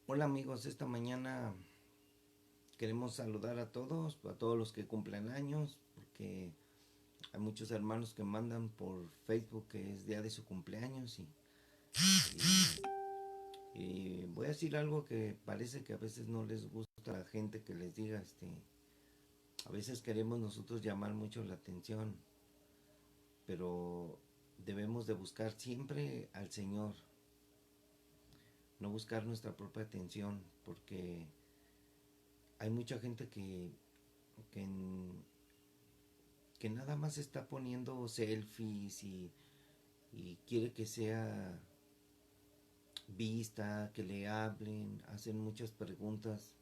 Hola amigos, esta mañana queremos saludar a todos los que cumplen años, porque hay muchos hermanos que mandan por Facebook que es día de su cumpleaños y voy a decir algo que parece que a veces no les gusta a la gente que les diga, a veces queremos nosotros llamar mucho la atención, pero debemos de buscar siempre al Señor, no buscar nuestra propia atención, porque hay mucha gente que que nada más está poniendo selfies y quiere que sea vista, que le hablen, hacen muchas preguntas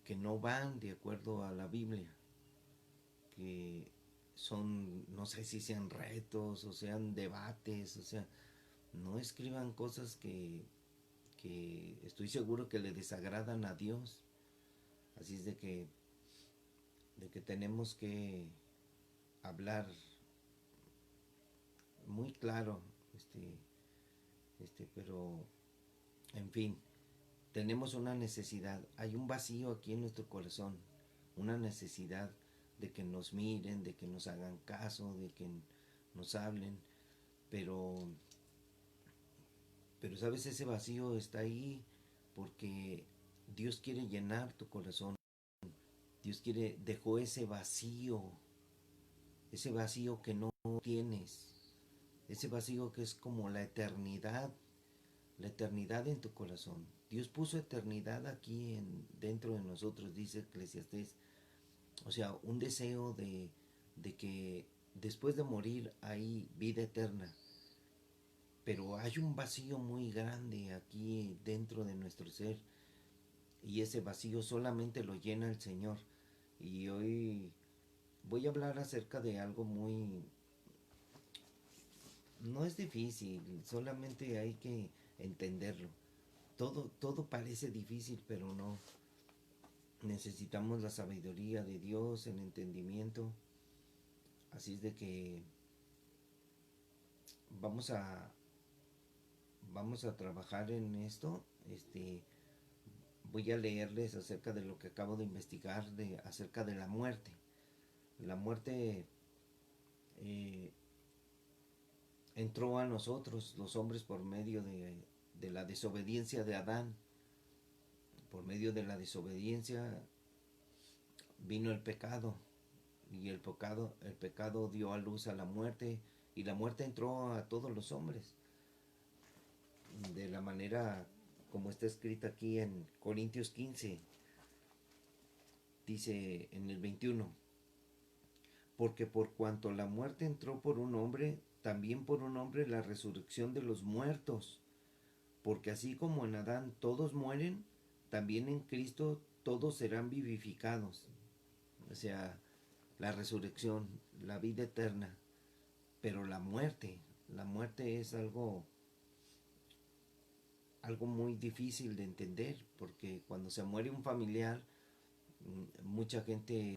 que no van de acuerdo a la Biblia, que son, no sé si sean retos o sean debates, o sea, no escriban cosas que estoy seguro que le desagradan a Dios. Así es de que tenemos que hablar muy claro, pero en fin, tenemos una necesidad, hay un vacío aquí en nuestro corazón, una necesidad de que nos miren, de que nos hagan caso, de que nos hablen, pero, pero sabes, ese vacío está ahí porque Dios quiere llenar tu corazón, Dios quiere, dejó ese vacío que no tienes, ese vacío que es como la eternidad en tu corazón. Dios puso eternidad aquí dentro de nosotros, dice Eclesiastés. O sea, un deseo de que después de morir hay vida eterna. Pero hay un vacío muy grande aquí dentro de nuestro ser. Y ese vacío solamente lo llena el Señor. Y hoy voy a hablar acerca de algo muy... No es difícil, solamente hay que entenderlo. Todo parece difícil, pero no. Necesitamos la sabiduría de Dios, el entendimiento. Así es de que vamos a, vamos a trabajar en esto. Voy a leerles acerca de lo que acabo de investigar acerca de la muerte. La muerte eh, entró a nosotros, los hombres, por medio de la desobediencia de Adán. Por medio de la desobediencia vino el pecado y el pecado dio a luz a la muerte y la muerte entró a todos los hombres de la manera como está escrita aquí en Corintios 15, dice en el 21, porque por cuanto la muerte entró por un hombre, también por un hombre la resurrección de los muertos, porque así como en Adán todos mueren, también en Cristo todos serán vivificados. O sea, la resurrección, la vida eterna, pero la muerte es algo muy difícil de entender, porque cuando se muere un familiar, mucha gente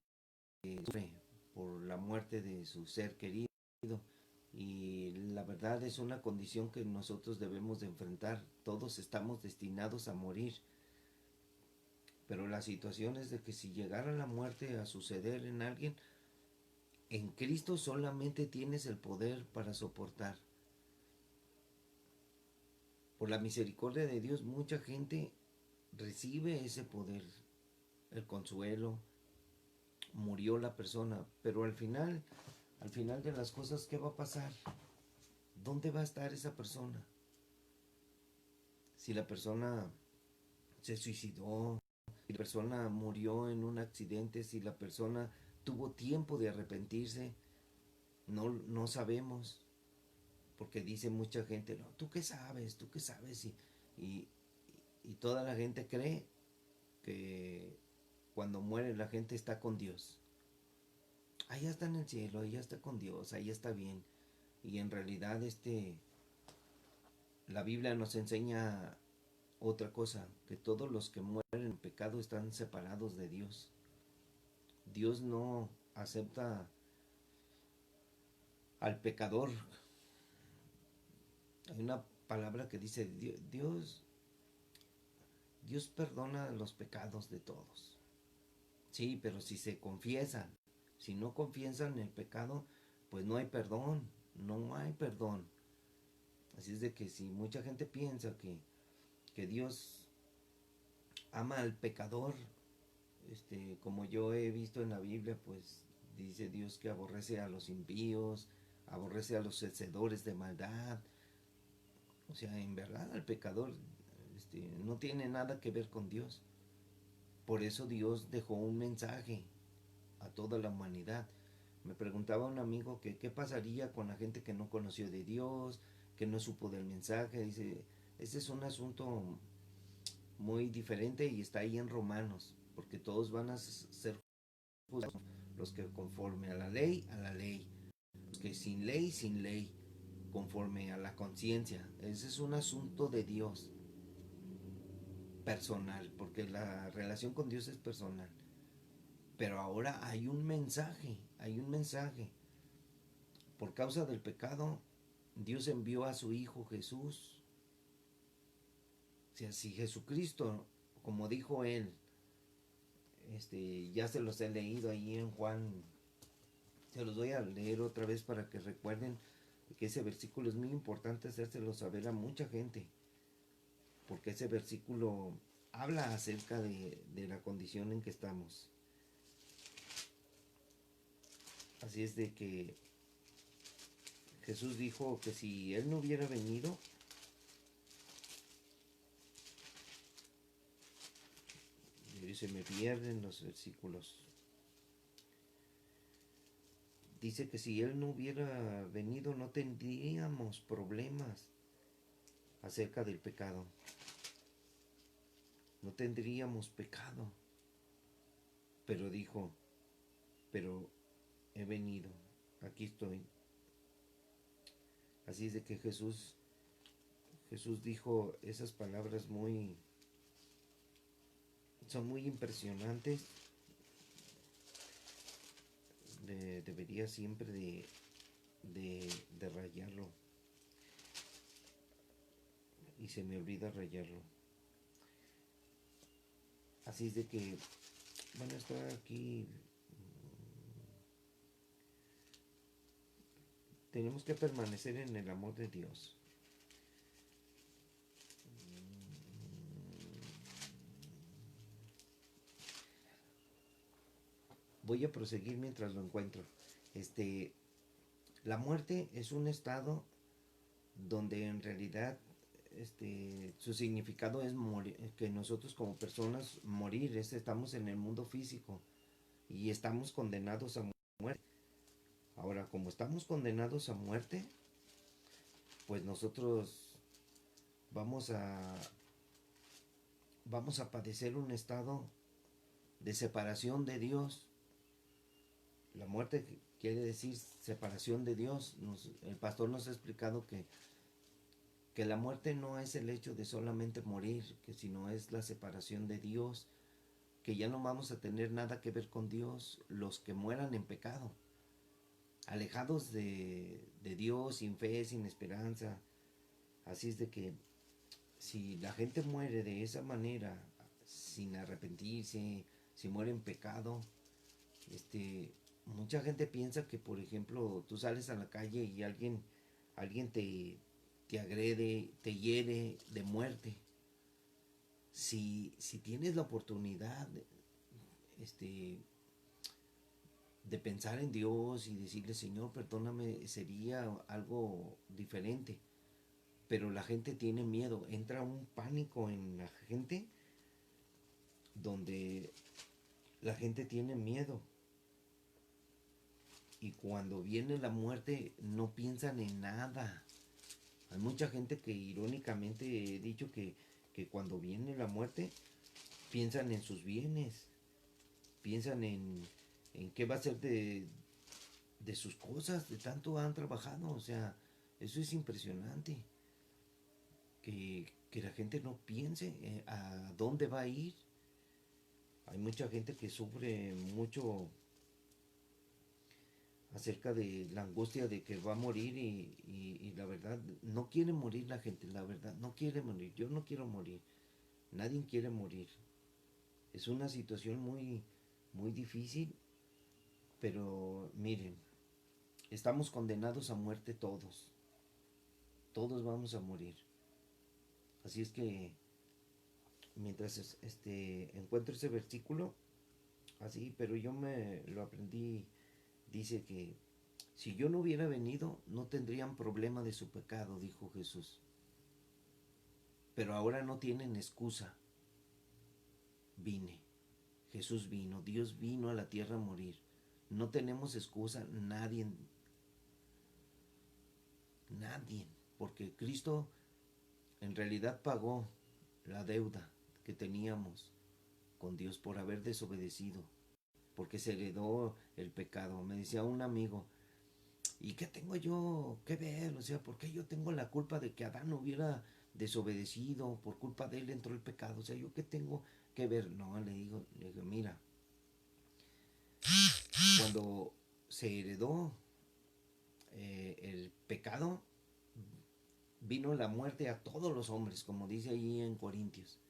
sufre por la muerte de su ser querido y la verdad es una condición que nosotros debemos de enfrentar. Todos estamos destinados a morir, pero la situación es de que si llegara la muerte a suceder en alguien, en Cristo solamente tienes el poder para soportar. Por la misericordia de Dios, mucha gente recibe ese poder, el consuelo, murió la persona, pero al final de las cosas, ¿qué va a pasar? ¿Dónde va a estar esa persona? Si la persona se suicidó, si la persona murió en un accidente, si la persona tuvo tiempo de arrepentirse, no sabemos, porque dice mucha gente, no, ¿tú qué sabes? ¿Tú qué sabes? Y, y toda la gente cree que cuando muere la gente está con Dios. Allá está en el cielo, allá está con Dios, allá está bien. Y en realidad la Biblia nos enseña otra cosa, que todos los que mueren en pecado están separados de Dios. Dios no acepta al pecador. Hay una palabra que dice Dios, Dios perdona los pecados de todos. Sí, pero si se confiesan, si no confiesan el pecado, pues no hay perdón, no hay perdón. Así es de que si mucha gente piensa que Dios ama al pecador, como yo he visto en la Biblia, pues dice Dios que aborrece a los impíos, aborrece a los hacedores de maldad. O sea, en verdad el pecador no tiene nada que ver con Dios. Por eso Dios dejó un mensaje a toda la humanidad. Me preguntaba un amigo que qué pasaría con la gente que no conoció de Dios, que no supo del mensaje. Dice, ese es un asunto muy diferente y está ahí en Romanos, porque todos van a ser juzgados, los que conforme a la ley, los que sin ley, conforme a la conciencia. Ese es un asunto de Dios, personal, porque la relación con Dios es personal. Pero ahora hay un mensaje. Por causa del pecado, Dios envió a su Hijo Jesús. O sea, si Jesucristo, como dijo él, ya se los he leído ahí en Juan, se los voy a leer otra vez para que recuerden que ese versículo es muy importante hacérselo saber a mucha gente, porque ese versículo habla acerca de la condición en que estamos. Así es de que Jesús dijo que si Él no hubiera venido, se me pierden los versículos. Dice que si Él no hubiera venido no tendríamos problemas acerca del pecado. No tendríamos pecado. Pero dijo, pero he venido, aquí estoy. Así es de que Jesús dijo esas palabras son muy impresionantes. Debería siempre de rayarlo. Y se me olvida rayarlo. Así es de que, bueno, está aquí. Tenemos que permanecer en el amor de Dios. Voy a proseguir mientras lo encuentro. La muerte es un estado donde en realidad su significado es morir, que nosotros como personas morir, estamos en el mundo físico y estamos condenados a muerte. Ahora, como estamos condenados a muerte, pues nosotros vamos a vamos a padecer un estado de separación de Dios. La muerte quiere decir separación de Dios. El pastor nos ha explicado que la muerte no es el hecho de solamente morir, que sino es la separación de Dios, que ya no vamos a tener nada que ver con Dios los que mueran en pecado, alejados de Dios, sin fe, sin esperanza. Así es de que si la gente muere de esa manera, sin arrepentirse, si muere en pecado, mucha gente piensa que, por ejemplo, tú sales a la calle y alguien te agrede, te hiere de muerte. Si tienes la oportunidad este, de pensar en Dios y decirle, Señor, perdóname, sería algo diferente. Pero la gente tiene miedo, entra un pánico en la gente donde la gente tiene miedo. Y cuando viene la muerte no piensan en nada. Hay mucha gente que irónicamente he dicho que cuando viene la muerte piensan en sus bienes, piensan en qué va a ser de sus cosas, de tanto han trabajado. O sea, eso es impresionante. Que la gente no piense a dónde va a ir. Hay mucha gente que sufre mucho acerca de la angustia de que va a morir y la verdad no quiere morir la gente, la verdad no quiere morir, yo no quiero morir, Nadie quiere morir. Es una situación muy, muy difícil, pero miren, estamos condenados a muerte todos. Todos vamos a morir. Así es que mientras encuentro ese versículo, así, pero yo me lo aprendí, dice que si yo no hubiera venido, no tendrían problema de su pecado, dijo Jesús. Pero ahora no tienen excusa. Vine. Jesús vino. Dios vino a la tierra a morir. No tenemos excusa, nadie. Nadie. Porque Cristo en realidad pagó la deuda que teníamos con Dios por haber desobedecido. Porque se heredó el pecado. Me decía un amigo, ¿y qué tengo yo que ver? O sea, ¿por qué yo tengo la culpa de que Adán hubiera desobedecido? Por culpa de él entró el pecado. O sea, ¿yo qué tengo que ver? No, le digo, mira, cuando se heredó el pecado, vino la muerte a todos los hombres, como dice ahí en Corintios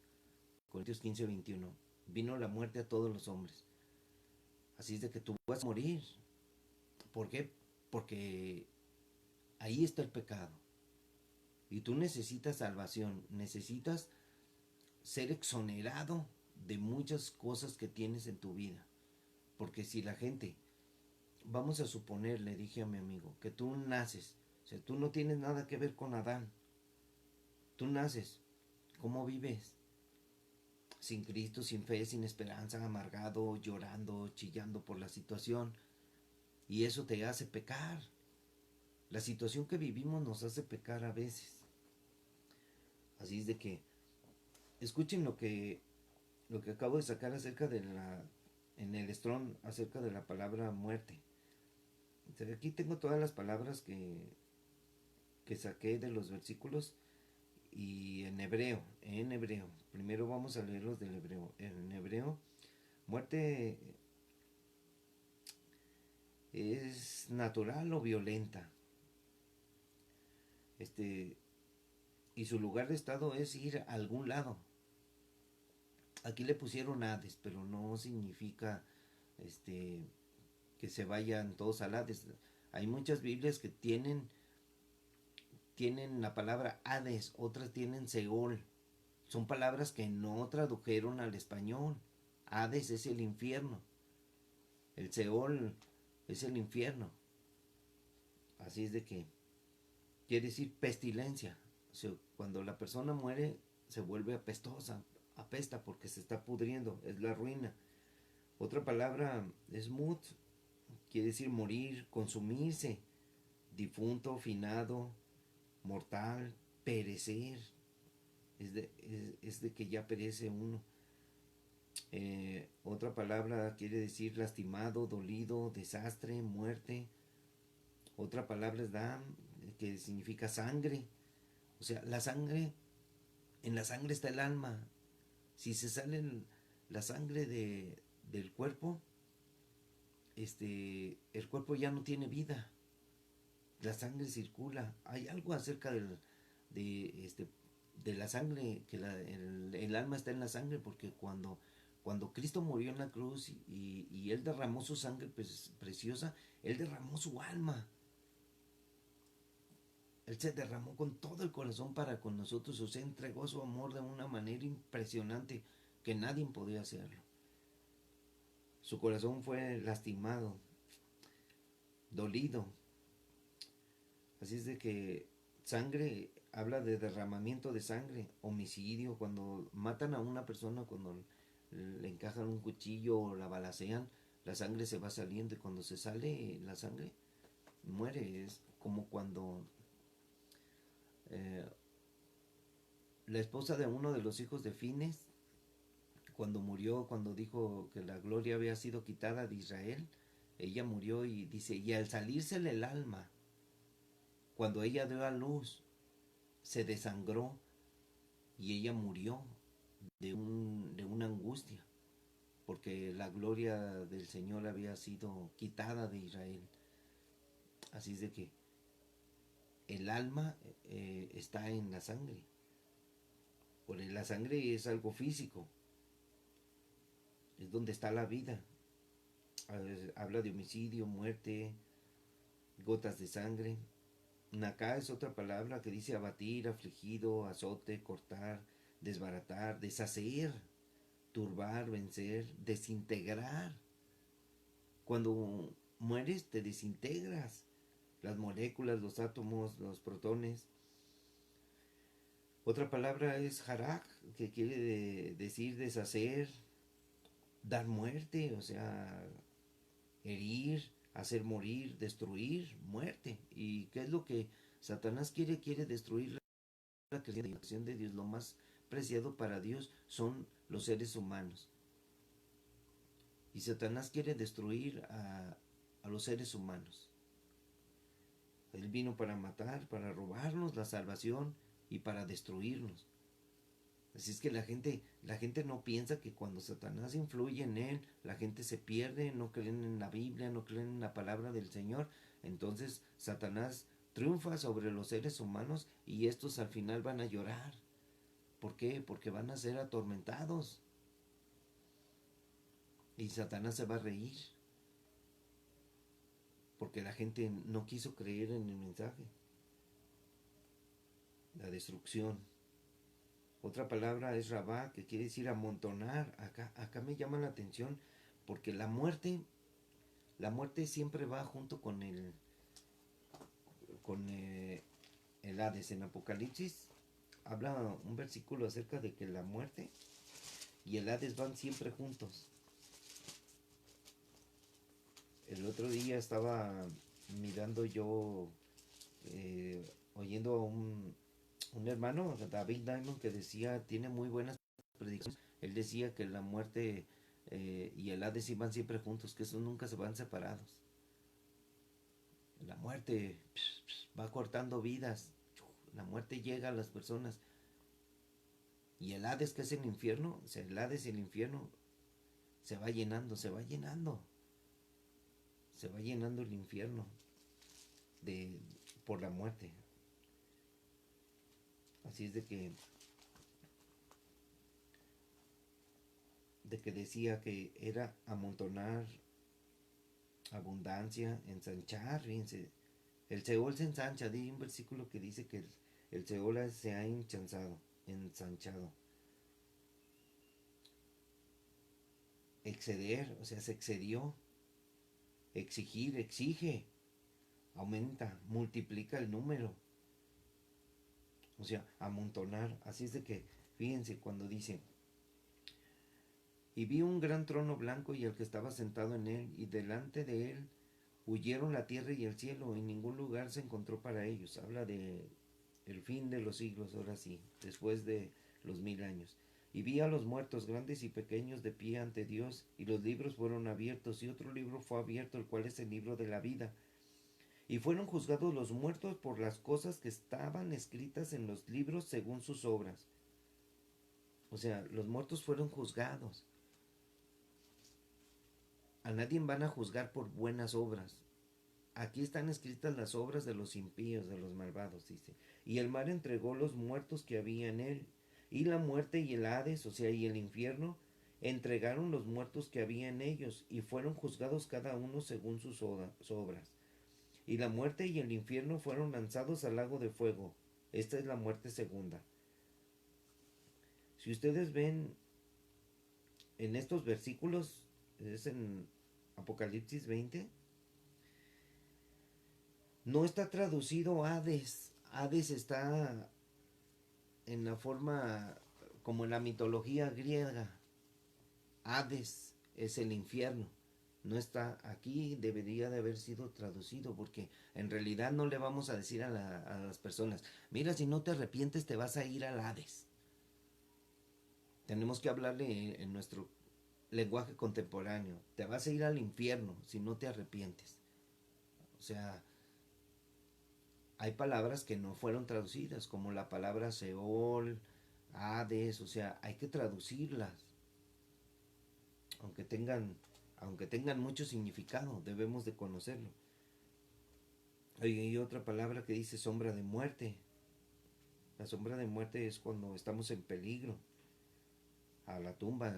15:21. Vino la muerte a todos los hombres. Así es de que tú vas a morir. ¿Por qué? Porque ahí está el pecado. Y tú necesitas salvación, necesitas ser exonerado de muchas cosas que tienes en tu vida. Porque si la gente, vamos a suponer, le dije a mi amigo, que tú naces, o sea, tú no tienes nada que ver con Adán. Tú naces, ¿cómo vives? Sin Cristo, sin fe, sin esperanza, amargado, llorando, chillando por la situación. Y eso te hace pecar. La situación que vivimos nos hace pecar a veces. Así es de que escuchen lo que acabo de sacar acerca de en el Strong, acerca de la palabra muerte. Aquí tengo todas las palabras que saqué de los versículos y en hebreo. Primero vamos a leerlos del hebreo. En hebreo, muerte es natural o violenta. Este, y su lugar de estado es ir a algún lado. Aquí le pusieron Hades, pero no significa este que se vayan todos al Hades. Hay muchas Biblias que tienen la palabra Hades, otras tienen Seol. Son palabras que no tradujeron al español. Hades es el infierno. El Seol es el infierno. Así es de que quiere decir pestilencia. O sea, cuando la persona muere se vuelve apestosa, apesta porque se está pudriendo, es la ruina. Otra palabra es mut, quiere decir morir, consumirse, difunto, finado, mortal, perecer. Es de que ya perece uno. Otra palabra quiere decir lastimado, dolido, desastre, muerte. Otra palabra es dam, que significa sangre. O sea, en la sangre está el alma. Si se sale la sangre del cuerpo, el cuerpo ya no tiene vida. La sangre circula. Hay algo acerca de la sangre, que el alma está en la sangre, porque cuando Cristo murió en la cruz y Él derramó su sangre preciosa, Él derramó su alma. Él se derramó con todo el corazón para con nosotros, o sea, entregó su amor de una manera impresionante que nadie podía hacerlo. Su corazón fue lastimado, dolido. Así es de que sangre habla de derramamiento de sangre, homicidio, cuando matan a una persona, cuando le encajan un cuchillo o la balacean, la sangre se va saliendo y cuando se sale la sangre, muere. Es como cuando eh, la esposa de uno de los hijos de Fines, cuando murió, cuando dijo que la gloria había sido quitada de Israel, ella murió y dice, y al salírsele el alma, cuando ella dio a luz, se desangró y ella murió de una angustia, porque la gloria del Señor había sido quitada de Israel. Así es de que el alma está en la sangre. Porque la sangre es algo físico, es donde está la vida. Habla de homicidio, muerte, gotas de sangre. Naka es otra palabra que dice abatir, afligido, azote, cortar, desbaratar, deshacer, turbar, vencer, desintegrar. Cuando mueres te desintegras. Las moléculas, los átomos, los protones. Otra palabra es harak, que quiere decir deshacer, dar muerte, o sea, herir, hacer morir, destruir, muerte. ¿Y qué es lo que Satanás quiere? Quiere destruir la creación de Dios. Lo más preciado para Dios son los seres humanos. Y Satanás quiere destruir a los seres humanos. Él vino para matar, para robarnos la salvación y para destruirnos. Así es que la gente no piensa que cuando Satanás influye en él, la gente se pierde, no creen en la Biblia, no creen en la palabra del Señor. Entonces Satanás triunfa sobre los seres humanos y estos al final van a llorar. ¿Por qué? Porque van a ser atormentados. Y Satanás se va a reír. Porque la gente no quiso creer en el mensaje. La destrucción. Otra palabra es rabá, que quiere decir amontonar. Acá me llama la atención porque la muerte siempre va junto con el Hades. En Apocalipsis habla un versículo acerca de que la muerte y el Hades van siempre juntos. El otro día estaba mirando yo, oyendo a un hermano, David Diamond, que decía, tiene muy buenas predicciones. Él decía que la muerte y el Hades iban siempre juntos, que esos nunca se van separados. La muerte va cortando vidas, la muerte llega a las personas. Y el Hades, que es el infierno, o sea, el Hades y el infierno se va llenando, se va llenando. Se va llenando el infierno de, por la muerte. Así es de que decía que era amontonar, abundancia, ensanchar, fíjense. El Seol se ensancha, hay un versículo que dice que el Seol se ha ensanchado. Exceder, o sea, se excedió. Exigir, exige, aumenta, multiplica el número. O sea, amontonar. Así es de que, fíjense, cuando dice, y vi un gran trono blanco y el que estaba sentado en él, y delante de él huyeron la tierra y el cielo, y ningún lugar se encontró para ellos. Habla de el fin de los siglos, ahora sí, después de los 1000 años. Y vi a los muertos grandes y pequeños de pie ante Dios, y los libros fueron abiertos, y otro libro fue abierto, el cual es el libro de la vida. Y fueron juzgados los muertos por las cosas que estaban escritas en los libros según sus obras. O sea, los muertos fueron juzgados. A nadie van a juzgar por buenas obras. Aquí están escritas las obras de los impíos, de los malvados, dice. Y el mar entregó los muertos que había en él. Y la muerte y el Hades, o sea, y el infierno, entregaron los muertos que había en ellos, y fueron juzgados cada uno según sus obras. Y la muerte y el infierno fueron lanzados al lago de fuego. Esta es la muerte segunda. Si ustedes ven en estos versículos, es en Apocalipsis 20, no está traducido Hades. Hades está en la forma como en la mitología griega. Hades es el infierno. No está aquí, debería de haber sido traducido, porque en realidad no le vamos a decir a las personas, mira, si no te arrepientes te vas a ir al Hades. Tenemos que hablarle en nuestro lenguaje contemporáneo. Te vas a ir al infierno si no te arrepientes. O sea, hay palabras que no fueron traducidas, como la palabra Seol, Hades, o sea, hay que traducirlas. Aunque tengan, aunque tengan mucho significado, debemos de conocerlo. Hay otra palabra que dice sombra de muerte. La sombra de muerte es cuando estamos en peligro, a la tumba,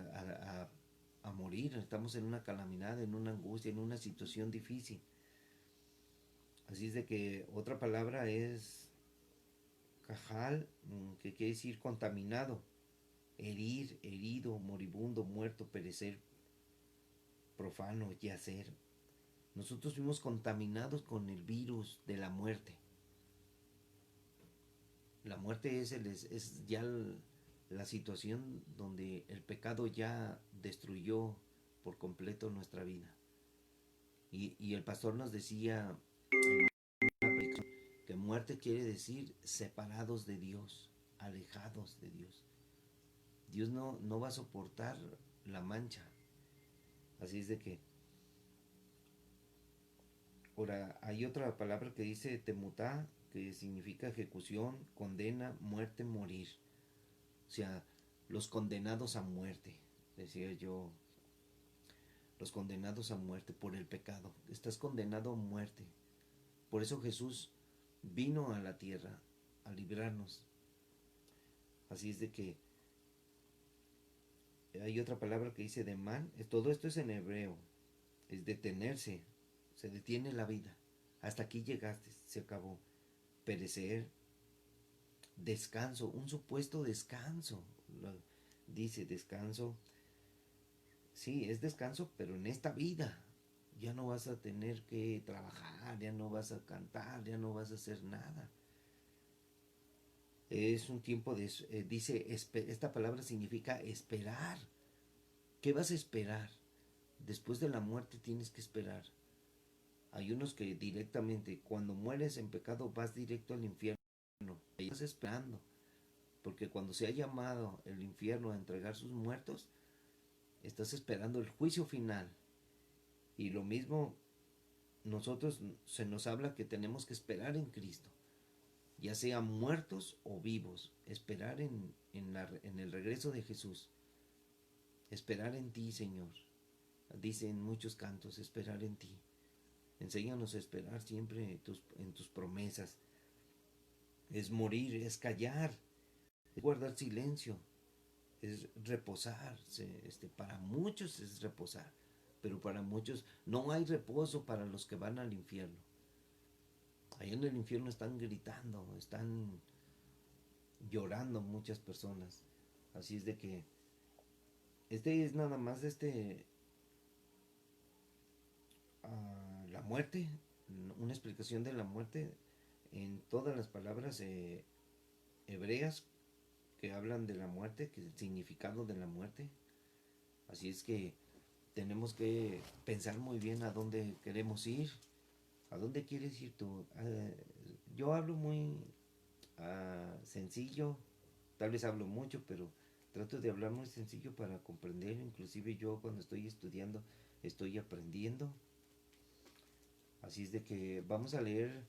a morir, estamos en una calamidad, en una angustia, en una situación difícil. Así es de que otra palabra es cajal, que quiere decir contaminado, herir, herido, moribundo, muerto, perecer, profano, yacer. Nosotros fuimos contaminados con el virus de la muerte. La muerte es ya la situación donde el pecado ya destruyó por completo nuestra vida. Y el pastor nos decía que muerte quiere decir separados de Dios, alejados de Dios. Dios no va a soportar la mancha. Así es de que, ahora, hay otra palabra que dice temutá, que significa ejecución, condena, muerte, morir. O sea, los condenados a muerte, decía yo, los condenados a muerte por el pecado. Estás condenado a muerte. Por eso Jesús vino a la tierra a librarnos. Así es de que hay otra palabra que dice demán. Todo esto es en hebreo. Es detenerse. Se detiene la vida. Hasta aquí llegaste. Se acabó. Perecer. Descanso. Un supuesto descanso. Dice descanso. Sí, es descanso, pero en esta vida. Ya no vas a tener que trabajar. Ya no vas a cantar. Ya no vas a hacer nada. Es un tiempo de, dice, esta palabra significa esperar. ¿Qué vas a esperar? Después de la muerte tienes que esperar. Hay unos que directamente, cuando mueres en pecado, vas directo al infierno. Y estás esperando. Porque cuando se ha llamado el infierno a entregar sus muertos, estás esperando el juicio final. Y lo mismo, nosotros se nos habla que tenemos que esperar en Cristo. Ya sea muertos o vivos. Esperar en el regreso de Jesús. Esperar en ti, Señor. Dicen muchos cantos, esperar en ti. Enséñanos a esperar siempre en tus promesas. Es morir, es callar, es guardar silencio, es reposar. Para muchos es reposar, pero para muchos no hay reposo para los que van al infierno. Ahí en el infierno están gritando, están llorando muchas personas. Así es de que este es nada más la muerte, una explicación de la muerte en todas las palabras hebreas que hablan de la muerte, que es el significado de la muerte. Así es que tenemos que pensar muy bien a dónde queremos ir, a dónde quieres ir tú. Yo hablo muy sencillo, tal vez hablo mucho, pero trato de hablar muy sencillo para comprender. Inclusive yo cuando estoy estudiando estoy aprendiendo. Así es de que vamos a leer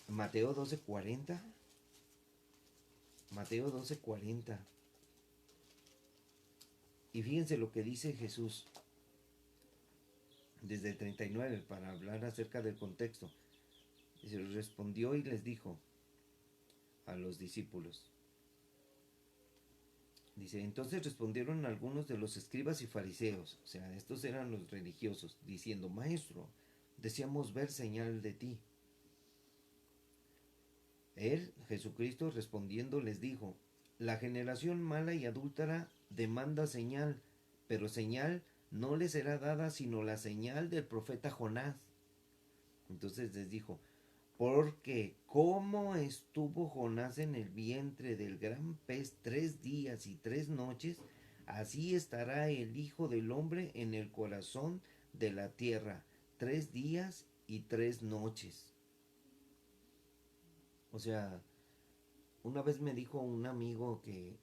Mateo 12:40. Mateo 12:40. Y fíjense lo que dice Jesús desde el 39 para hablar acerca del contexto. Y se respondió y les dijo a los discípulos. Dice, entonces respondieron algunos de los escribas y fariseos, o sea, estos eran los religiosos, diciendo, Maestro, deseamos ver señal de ti. Él, Jesucristo, respondiendo les dijo, la generación mala y adúltera demanda señal, pero señal no le será dada sino la señal del profeta Jonás. Entonces les dijo, porque como estuvo Jonás en el vientre del gran pez 3 días y 3 noches, así estará el Hijo del Hombre en el corazón de la tierra 3 días y 3 noches. O sea, una vez me dijo un amigo que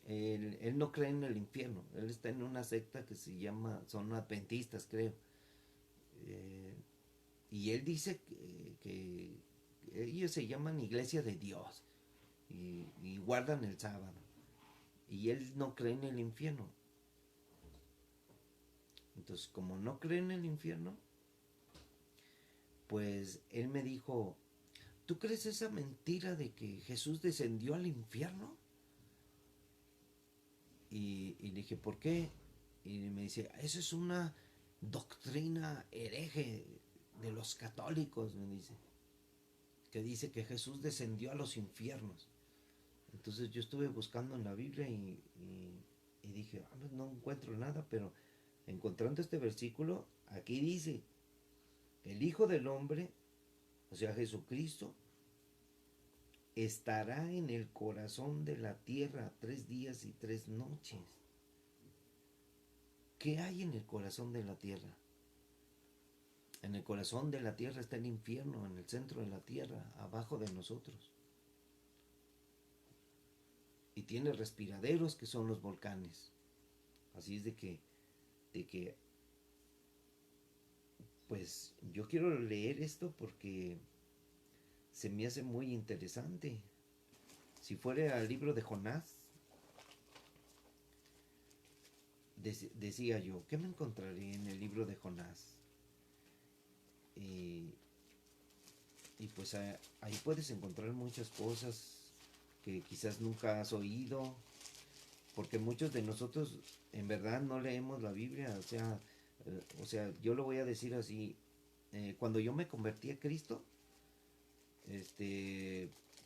él no cree en el infierno. Él está en una secta que se llama, son adventistas, creo. Eh, y él dice que ellos se llaman Iglesia de Dios y guardan el sábado. Y él no cree en el infierno. Entonces, como no cree en el infierno, pues él me dijo, ¿tú crees esa mentira de que Jesús descendió al infierno? Y le dije, ¿por qué? Y me dice, eso es una doctrina hereje de los católicos, me dice, que dice que Jesús descendió a los infiernos. Entonces yo estuve buscando en la Biblia y dije, ah, pues no encuentro nada, pero encontrando este versículo, aquí dice, el Hijo del Hombre, o sea Jesucristo, estará en el corazón de la tierra 3 días y 3 noches. ¿Qué hay en el corazón de la tierra? En el corazón de la tierra está el infierno, en el centro de la tierra, abajo de nosotros. Y tiene respiraderos que son los volcanes. Así es de que, pues yo quiero leer esto porque se me hace muy interesante. Si fuera al libro de Jonás, decía yo, ¿qué me encontraré en el libro de Jonás? Y, y pues ahí puedes encontrar muchas cosas que quizás nunca has oído, porque muchos de nosotros en verdad no leemos la Biblia, o sea, yo lo voy a decir así, cuando yo me convertí a Cristo,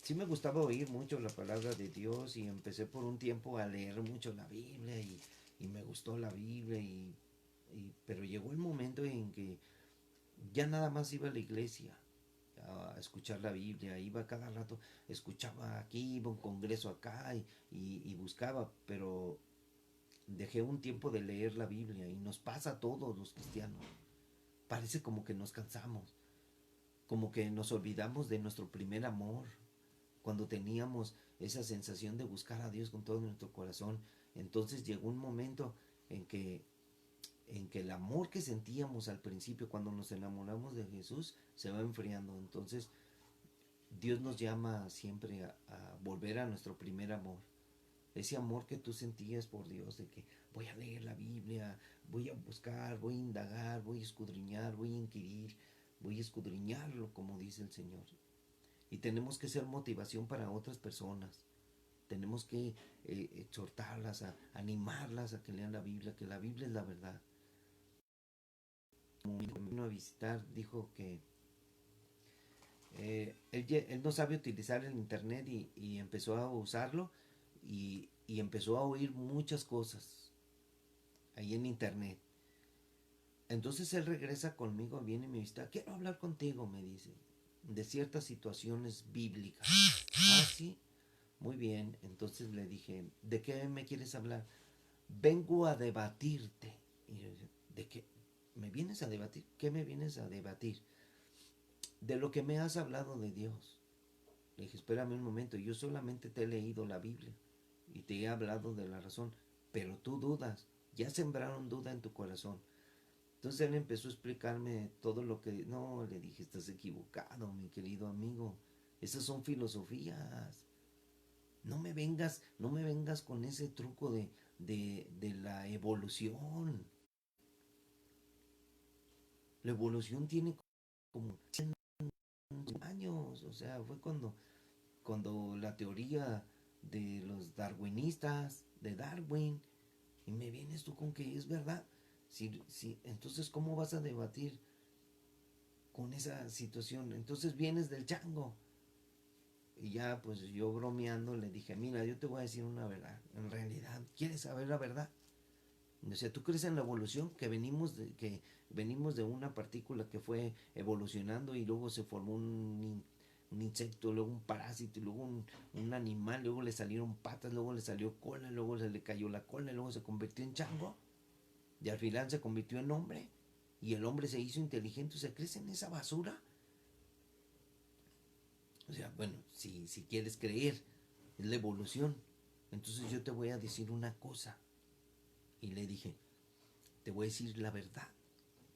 sí me gustaba oír mucho la palabra de Dios y empecé por un tiempo a leer mucho la Biblia y me gustó la Biblia pero llegó el momento en que ya nada más iba a la iglesia a escuchar la Biblia, iba cada rato, escuchaba aquí, iba a un congreso acá y buscaba, pero dejé un tiempo de leer la Biblia y nos pasa a todos los cristianos. Parece como que nos cansamos, como que nos olvidamos de nuestro primer amor, cuando teníamos esa sensación de buscar a Dios con todo nuestro corazón. Entonces llegó un momento en que el amor que sentíamos al principio cuando nos enamoramos de Jesús se va enfriando. Entonces Dios nos llama siempre a volver a nuestro primer amor. Ese amor que tú sentías por Dios, de que voy a leer la Biblia, voy a buscar, voy a indagar, voy a escudriñar, voy a inquirir, voy a escudriñarlo, como dice el Señor. Y tenemos que ser motivación para otras personas. Tenemos que exhortarlas, animarlas a que lean la Biblia, que la Biblia es la verdad. Como me vino a visitar, dijo que él no sabe utilizar el internet y empezó a usarlo y empezó a oír muchas cosas ahí en internet. Entonces él regresa conmigo, viene y me visita, quiero hablar contigo, me dice, de ciertas situaciones bíblicas. Ah, sí, muy bien. Entonces le dije, ¿de qué me quieres hablar? Vengo a debatirte. Y yo, ¿de qué? ¿Me vienes a debatir? ¿Qué me vienes a debatir? De lo que me has hablado de Dios. Le dije, espérame un momento, yo solamente te he leído la Biblia y te he hablado de la razón, pero tú dudas, ya sembraron duda en tu corazón. Entonces él empezó a explicarme todo lo que... No, le dije, estás equivocado, mi querido amigo. Esas son filosofías. No me vengas con ese truco de la evolución. La evolución tiene como 100 años. O sea, fue cuando la teoría de los darwinistas, de Darwin, y me vienes tú con que es verdad. Entonces, ¿cómo vas a debatir con esa situación? Entonces vienes del chango. Y ya, pues yo bromeando le dije, mira, yo te voy a decir una verdad. En realidad, ¿quieres saber la verdad? O sea, ¿tú crees en la evolución? Que venimos de una partícula que fue evolucionando y luego se formó un insecto, luego un parásito, y luego un animal, luego le salieron patas, luego le salió cola, luego se le cayó la cola, luego se convirtió en chango y al final se convirtió en hombre y el hombre se hizo inteligente. O sea, ¿crees en esa basura? O sea, bueno, si quieres creer en la evolución, entonces yo te voy a decir una cosa. Y le dije, te voy a decir la verdad.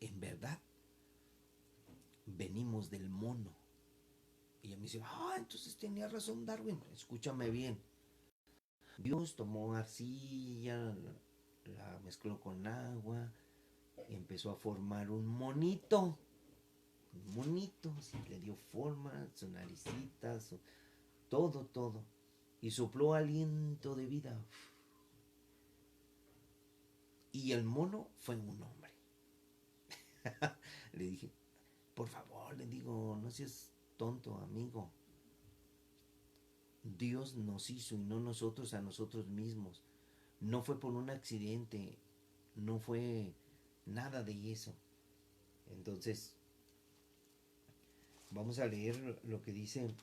En verdad, venimos del mono. Y ella me dice, entonces tenía razón Darwin. Escúchame bien. Dios tomó arcilla, la mezcló con agua y empezó a formar un monito. un monito, así, le dio forma, su naricita, todo, todo. Y sopló aliento de vida. Y el mono fue un hombre. Le dije, por favor, le digo, no seas tonto, amigo. Dios nos hizo y no nosotros a nosotros mismos. No fue por un accidente, no fue nada de eso. Entonces, vamos a leer lo que dice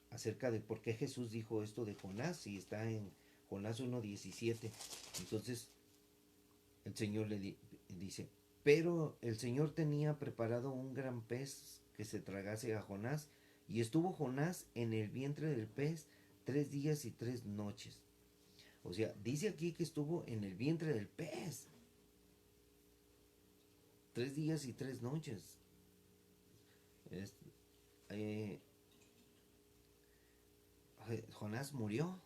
acerca de por qué Jesús dijo esto de Jonás, y está en Jonás 1:17. Entonces, el Señor dice, pero el Señor tenía preparado un gran pez que se tragase a Jonás, y estuvo Jonás en el vientre del pez 3 días y 3 noches. O sea, dice aquí que estuvo en el vientre del pez 3 días y 3 noches. Es- eh, Jonás murió.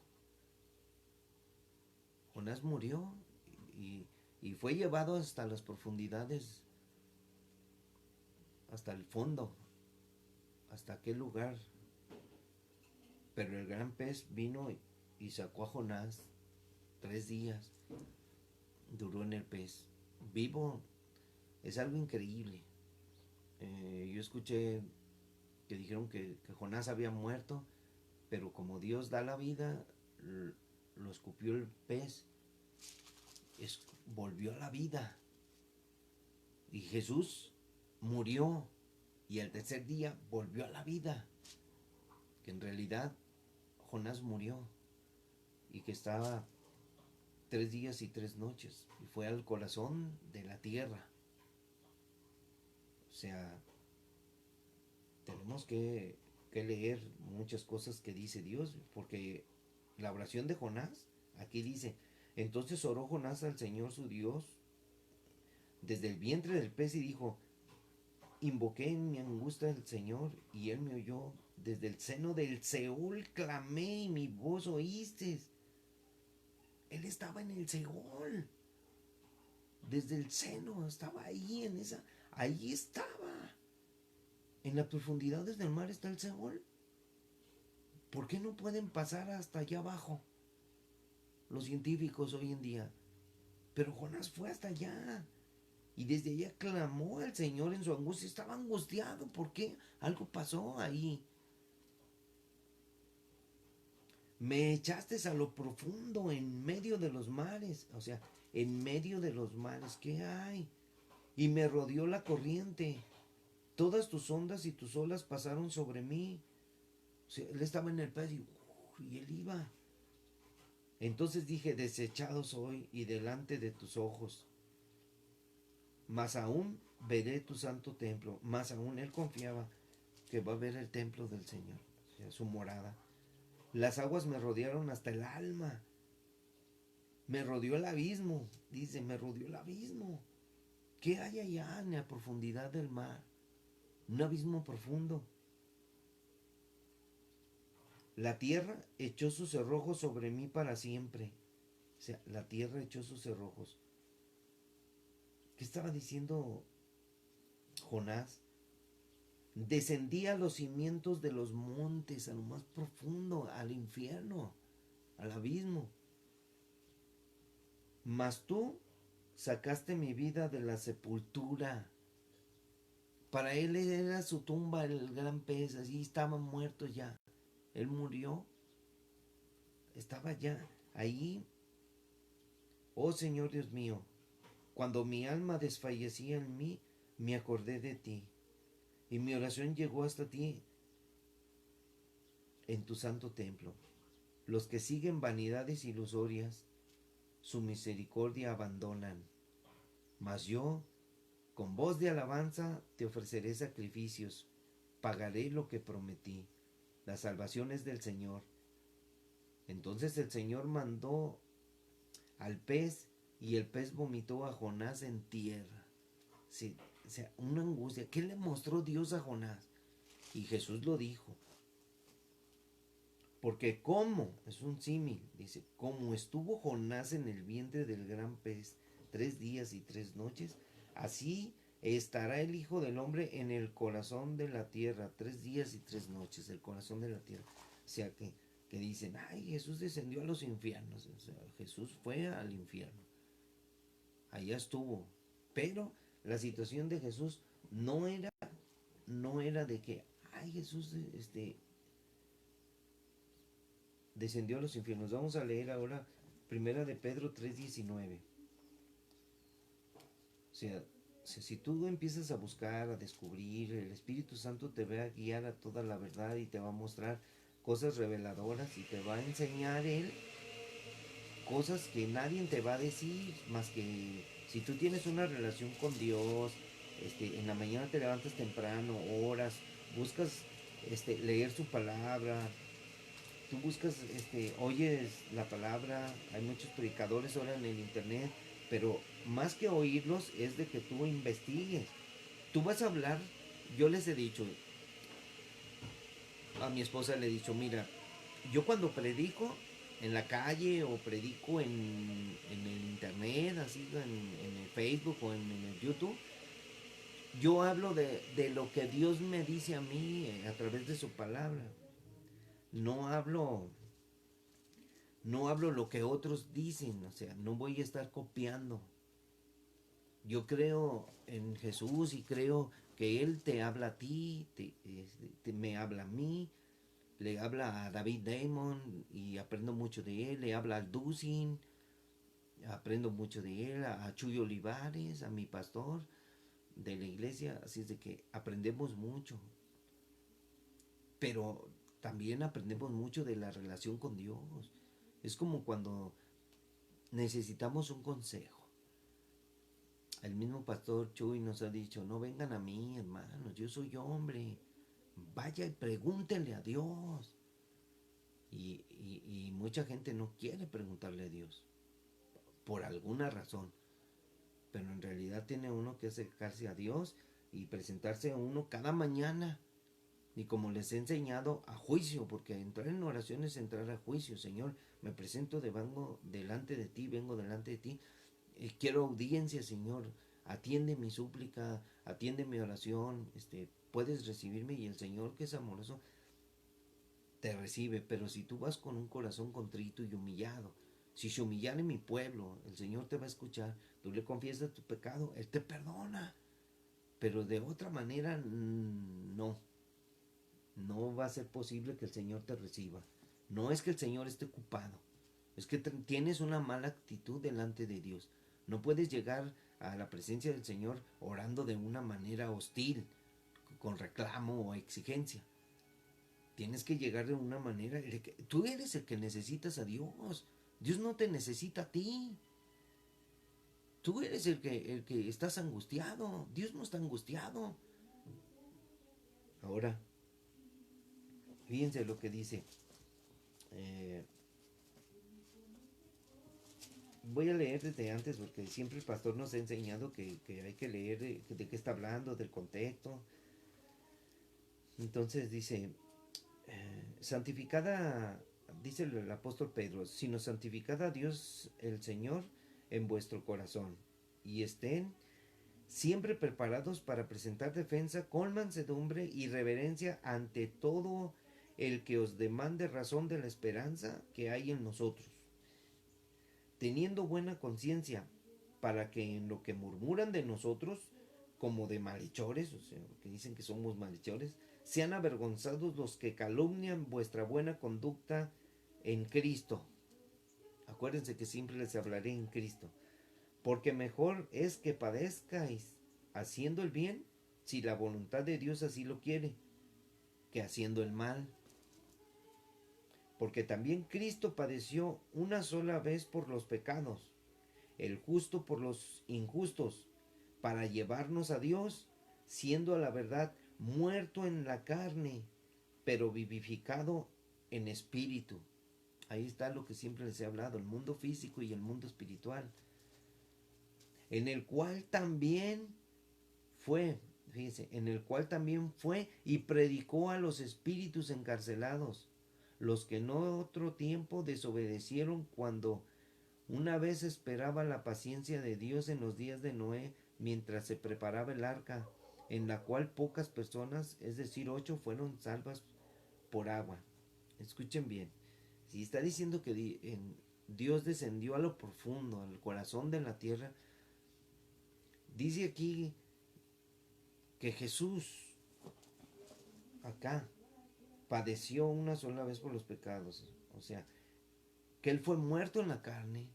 Jonás murió y, y fue llevado hasta las profundidades, hasta el fondo, hasta aquel lugar. Pero el gran pez vino y sacó a Jonás. 3 días duró en el pez. Vivo es algo increíble. Yo escuché que dijeron que Jonás había muerto, pero como Dios da la vida, lo escupió el pez, volvió a la vida. Y Jesús murió y al tercer día volvió a la vida. Que en realidad Jonás murió y que estaba 3 días y 3 noches y fue al corazón de la tierra. O sea, tenemos que leer muchas cosas que dice Dios, porque la oración de Jonás, aquí dice, entonces oró Jonás al Señor su Dios desde el vientre del pez y dijo, invoqué en mi angustia al Señor y él me oyó. Desde el seno del Seol clamé y mi voz oíste. Él estaba en el Seol. Desde el seno estaba ahí en esa. Ahí estaba. En las profundidades del mar está el Seol. ¿Por qué no pueden pasar hasta allá abajo los científicos hoy en día? Pero Jonás fue hasta allá. Y desde allá clamó al Señor en su angustia. Estaba angustiado. ¿Por qué? Algo pasó ahí. Me echaste a lo profundo, en medio de los mares. O sea, en medio de los mares, ¿qué hay? Y me rodeó la corriente. Todas tus ondas y tus olas pasaron sobre mí. O sea, él estaba en el pez y él iba. Entonces dije, desechado soy y delante de tus ojos. Mas aún veré tu santo templo. Más aún él confiaba que va a ver el templo del Señor, o sea, su morada. Las aguas me rodearon hasta el alma. Me rodeó el abismo. Dice, me rodeó el abismo. ¿Qué hay allá en la profundidad del mar? Un abismo profundo. La tierra echó sus cerrojos sobre mí para siempre. O sea, la tierra echó sus cerrojos. ¿Qué estaba diciendo Jonás? Descendí a los cimientos de los montes, a lo más profundo, al infierno, al abismo. Mas tú sacaste mi vida de la sepultura. Para él era su tumba el gran pez, así estaba muerto ya. Él murió, estaba ya ahí. Oh Señor Dios mío, cuando mi alma desfallecía en mí, me acordé de ti, y mi oración llegó hasta ti en tu santo templo. Los que siguen vanidades ilusorias, su misericordia abandonan. Mas yo, con voz de alabanza, te ofreceré sacrificios, pagaré lo que prometí. La salvación es del Señor. Entonces el Señor mandó al pez y el pez vomitó a Jonás en tierra. Sí, o sea, una angustia. ¿Qué le mostró Dios a Jonás? Y Jesús lo dijo. Porque como, es un símil, dice, como estuvo Jonás en el vientre del gran pez 3 días y 3 noches, así estará el Hijo del Hombre en el corazón de la tierra, 3 días y 3 noches, el corazón de la tierra. O sea que dicen, ay, Jesús descendió a los infiernos. O sea, Jesús fue al infierno, allá estuvo. Pero la situación de Jesús no era de que, ay, Jesús descendió a los infiernos. Vamos a leer ahora Primera de Pedro 3:19. O sea, si tú empiezas a buscar, a descubrir, el Espíritu Santo te va a guiar a toda la verdad y te va a mostrar cosas reveladoras y te va a enseñar Él cosas que nadie te va a decir, más que si tú tienes una relación con Dios, en la mañana te levantas temprano, oras, buscas leer su palabra, tú buscas, oyes la palabra, hay muchos predicadores ahora en el internet, pero más que oírlos es de que tú investigues. Tú vas a hablar, yo les he dicho, a mi esposa le he dicho, mira, yo cuando predico en la calle o predico en el internet, así en el Facebook o en el YouTube, yo hablo de lo que Dios me dice a mí a través de su palabra. No hablo no hablo lo que otros dicen, o sea, no voy a estar copiando. Yo creo en Jesús y creo que Él te habla a ti, me habla a mí, le habla a David Damon y aprendo mucho de él, le habla al Dusin, aprendo mucho de él, a Chuy Olivares, a mi pastor de la iglesia, así es de que aprendemos mucho, pero también aprendemos mucho de la relación con Dios. Es como cuando necesitamos un consejo. El mismo pastor Chuy nos ha dicho, no vengan a mí, hermanos, yo soy hombre. Vaya y pregúntenle a Dios. Y mucha gente no quiere preguntarle a Dios, por alguna razón. Pero en realidad tiene uno que acercarse a Dios y presentarse a uno cada mañana. Y como les he enseñado, a juicio, porque entrar en oración es entrar a juicio. Señor, me presento delante de ti, vengo delante de ti. Quiero audiencia, Señor. Atiende mi súplica, atiende mi oración. Puedes recibirme y el Señor, que es amoroso, te recibe. Pero si tú vas con un corazón contrito y humillado, si se humillare mi pueblo, el Señor te va a escuchar. Tú le confiesas tu pecado, Él te perdona. Pero de otra manera, no. No va a ser posible que el Señor te reciba. No es que el Señor esté ocupado. Es que tienes una mala actitud delante de Dios. No puedes llegar a la presencia del Señor orando de una manera hostil, con reclamo o exigencia. Tienes que llegar de una manera. Tú eres el que necesitas a Dios. Dios no te necesita a ti. Tú eres el que estás angustiado. Dios no está angustiado. Ahora, fíjense lo que dice. Eh, Voy a leer desde antes porque siempre el pastor nos ha enseñado que hay que leer de qué está hablando, del contexto. Entonces dice, santificada, dice el apóstol Pedro, sino santificad a Dios el Señor en vuestro corazón y estén siempre preparados para presentar defensa con mansedumbre y reverencia ante todo el que os demande razón de la esperanza que hay en nosotros, teniendo buena conciencia, para que en lo que murmuran de nosotros, como de malhechores, o sea, que dicen que somos malhechores, sean avergonzados los que calumnian vuestra buena conducta en Cristo. Acuérdense que siempre les hablaré en Cristo. Porque mejor es que padezcáis haciendo el bien, si la voluntad de Dios así lo quiere, que haciendo el mal. Porque también Cristo padeció una sola vez por los pecados, el justo por los injustos, para llevarnos a Dios, siendo a la verdad muerto en la carne, pero vivificado en espíritu. Ahí está lo que siempre les he hablado, el mundo físico y el mundo espiritual, en el cual también fue, fíjense, en el cual también fue y predicó a los espíritus encarcelados, los que en otro tiempo desobedecieron cuando una vez esperaba la paciencia de Dios en los días de Noé, mientras se preparaba el arca, en la cual pocas personas, es decir, 8, fueron salvas por agua. Escuchen bien. Si está diciendo que Dios descendió a lo profundo, al corazón de la tierra, dice aquí que Jesús acá padeció una sola vez por los pecados. O sea, que Él fue muerto en la carne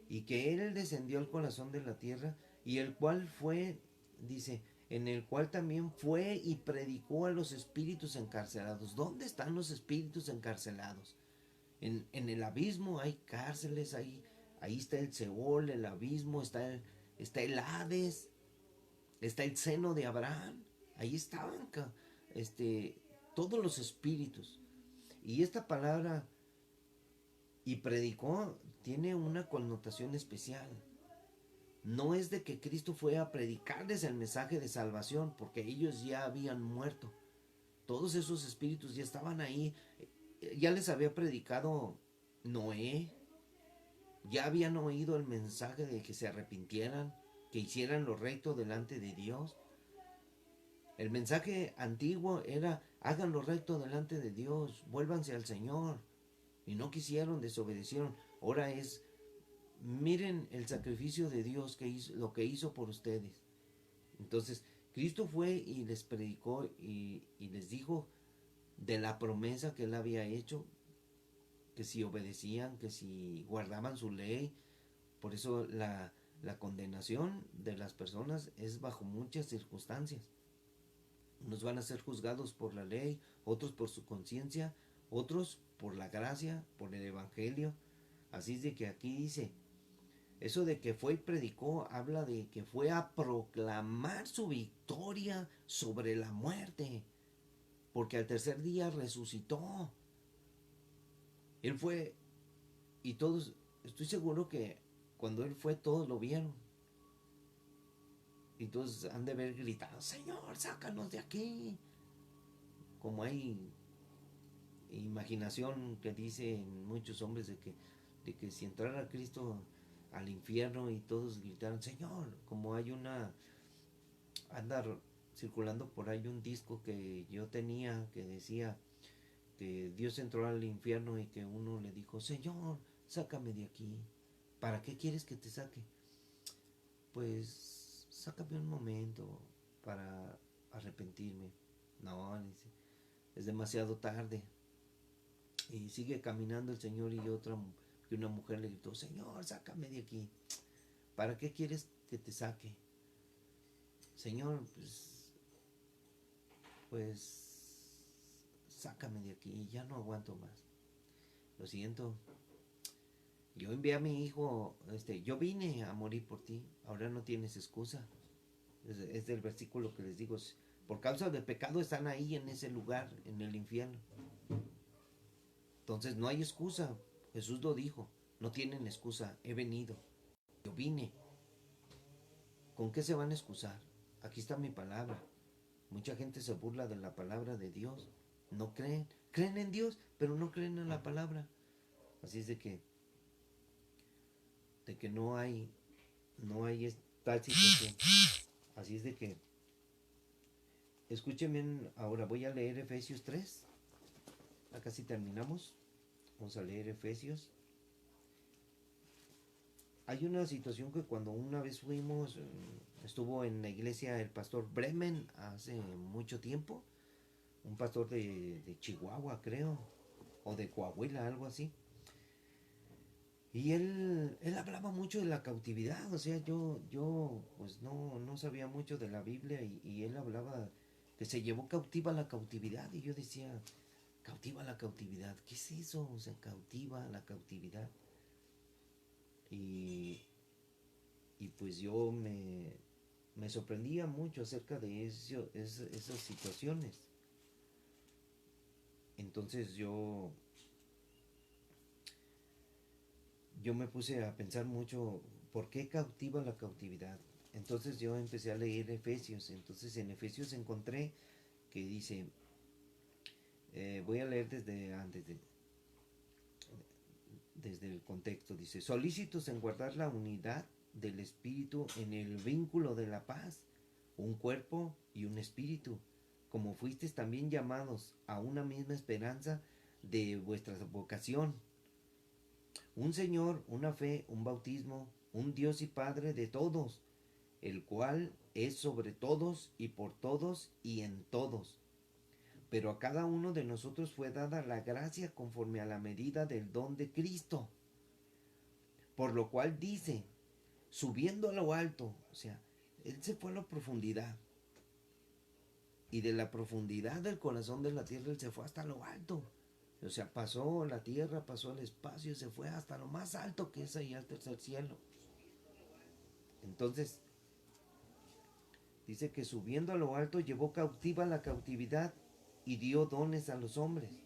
y que Él descendió al corazón de la tierra y el cual fue, dice, en el cual también fue y predicó a los espíritus encarcelados. ¿Dónde están los espíritus encarcelados? En el abismo hay cárceles, ahí está el Seol, el abismo, está el Hades, está el seno de Abraham. Ahí estaban este, todos los espíritus. Y esta palabra y predicó tiene una connotación especial. No es de que Cristo fue a predicarles el mensaje de salvación, porque ellos ya habían muerto. Todos esos espíritus ya estaban ahí. Ya les había predicado Noé. Ya habían oído el mensaje de que se arrepintieran, que hicieran lo recto delante de Dios. El mensaje antiguo era: hagan lo recto delante de Dios, vuélvanse al Señor. Y no quisieron, desobedecieron. Ahora es: miren el sacrificio de Dios, que hizo, lo que hizo por ustedes. Entonces Cristo fue y les predicó y les dijo de la promesa que Él había hecho, que si obedecían, que si guardaban su ley. Por eso la condenación de las personas es bajo muchas circunstancias. Unos van a ser juzgados por la ley, otros por su conciencia, otros por la gracia, por el evangelio. Así es de que aquí dice, eso de que fue y predicó, habla de que fue a proclamar su victoria sobre la muerte, porque al tercer día resucitó. Él fue, y todos, estoy seguro que cuando Él fue todos lo vieron. Y todos han de haber gritado: Señor, sácanos de aquí. Como hay imaginación que dicen muchos hombres de que si entrara Cristo al infierno y todos gritaran Señor, como hay anda circulando por ahí un disco que yo tenía que decía que Dios entró al infierno y que uno le dijo: Señor, sácame de aquí. ¿Para qué quieres que te saque? Pues sácame un momento para arrepentirme. No, dice, es demasiado tarde. Y sigue caminando el Señor y una mujer le gritó: Señor, sácame de aquí. ¿Para qué quieres que te saque? Señor, pues sácame de aquí, ya no aguanto más. Lo siento. Yo envié a mi hijo, yo vine a morir por ti, ahora no tienes excusa. Es del versículo que les digo: por causa del pecado están ahí en ese lugar, en el infierno. Entonces no hay excusa. Jesús lo dijo: no tienen excusa, he venido, yo vine. ¿Con qué se van a excusar? Aquí está mi palabra. Mucha gente se burla de la palabra de Dios. No creen. Creen en Dios, pero no creen en la palabra. Así es de que no hay tal situación. Así es de que, escúchenme ahora, voy a leer Efesios 3. Acá sí terminamos. Vamos a leer Efesios. Hay una situación que cuando una vez fuimos, estuvo en la iglesia el pastor Bremen hace mucho tiempo. Un pastor de Chihuahua, creo, o de Coahuila, algo así. Y él hablaba mucho de la cautividad. O sea, yo pues no sabía mucho de la Biblia y él hablaba que se llevó cautiva la cautividad. Y yo decía: cautiva la cautividad, ¿qué es eso? O sea, cautiva la cautividad. Y, y pues yo me sorprendía mucho acerca de esas situaciones. Entonces yo me puse a pensar mucho: ¿por qué cautiva la cautividad? Entonces yo empecé a leer Efesios. Entonces en Efesios encontré que dice, voy a leer desde el contexto. Dice: solícitos en guardar la unidad del Espíritu en el vínculo de la paz, un cuerpo y un espíritu, como fuisteis también llamados a una misma esperanza de vuestra vocación. Un Señor, una fe, un bautismo, un Dios y Padre de todos, el cual es sobre todos y por todos y en todos. Pero a cada uno de nosotros fue dada la gracia conforme a la medida del don de Cristo. Por lo cual dice, subiendo a lo alto, o sea, Él se fue a la profundidad. Y de la profundidad del corazón de la tierra Él se fue hasta lo alto. O sea, pasó la tierra, pasó el espacio y se fue hasta lo más alto que es ahí al tercer cielo. Entonces, dice que subiendo a lo alto llevó cautiva la cautividad y dio dones a los hombres.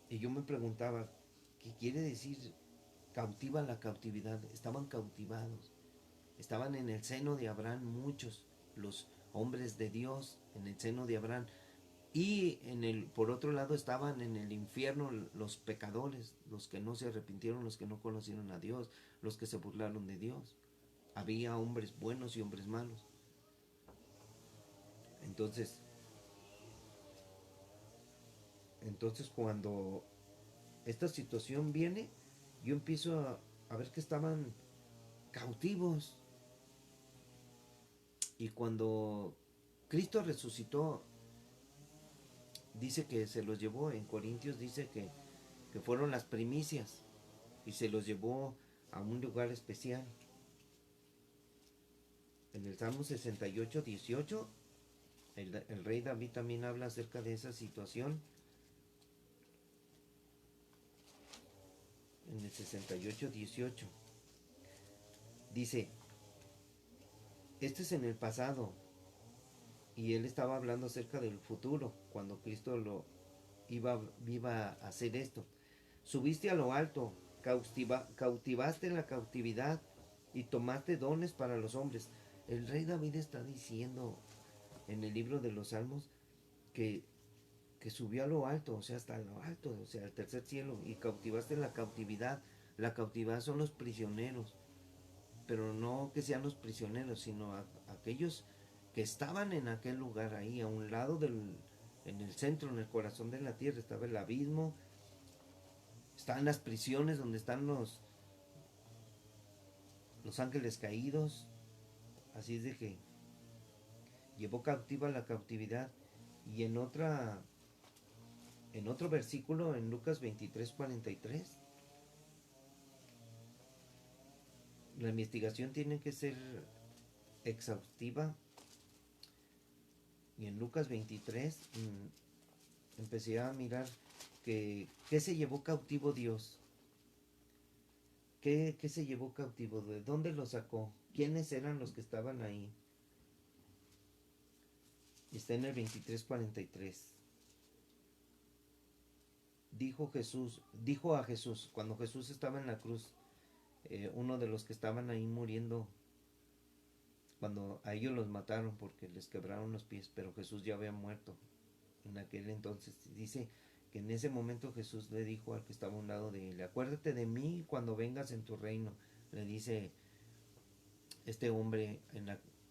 Y yo me preguntaba, ¿qué quiere decir cautiva la cautividad? Estaban cautivados. Estaban en el seno de Abraham muchos, los hombres de Dios en el seno de Abraham. Y por otro lado estaban en el infierno los pecadores, los que no se arrepintieron, los que no conocieron a Dios, los que se burlaron de Dios. Había hombres buenos y hombres malos. Entonces, cuando esta situación viene, yo empiezo a ver que estaban cautivos. Y cuando Cristo resucitó, dice que se los llevó, en Corintios dice que fueron las primicias y se los llevó a un lugar especial. En el Salmo 68, 18, el rey David también habla acerca de esa situación. En el 68, 18 dice, este es en el pasado, y él estaba hablando acerca del futuro, cuando Cristo iba a hacer esto. Subiste a lo alto, cautivaste la cautividad y tomaste dones para los hombres. El rey David está diciendo en el libro de los Salmos que subió a lo alto, o sea, hasta lo alto, o sea, al tercer cielo, y cautivaste la cautividad. La cautividad son los prisioneros, pero no que sean los prisioneros, sino aquellos que estaban en aquel lugar ahí, a un lado en el centro, en el corazón de la tierra, estaba el abismo, están las prisiones donde están los ángeles caídos. Así es de que llevó cautiva la cautividad. Y en otro versículo, en Lucas 23:43, la investigación tiene que ser exhaustiva. Y en Lucas 23 empecé a mirar qué se llevó cautivo Dios. ¿Qué se llevó cautivo? ¿De dónde lo sacó? ¿Quiénes eran los que estaban ahí? Está en el 23:43. Dijo a Jesús, cuando Jesús estaba en la cruz, uno de los que estaban ahí muriendo, cuando a ellos los mataron porque les quebraron los pies, pero Jesús ya había muerto en aquel entonces. Dice que en ese momento Jesús le dijo al que estaba a un lado de él, acuérdate de mí cuando vengas en tu reino. Le dice este hombre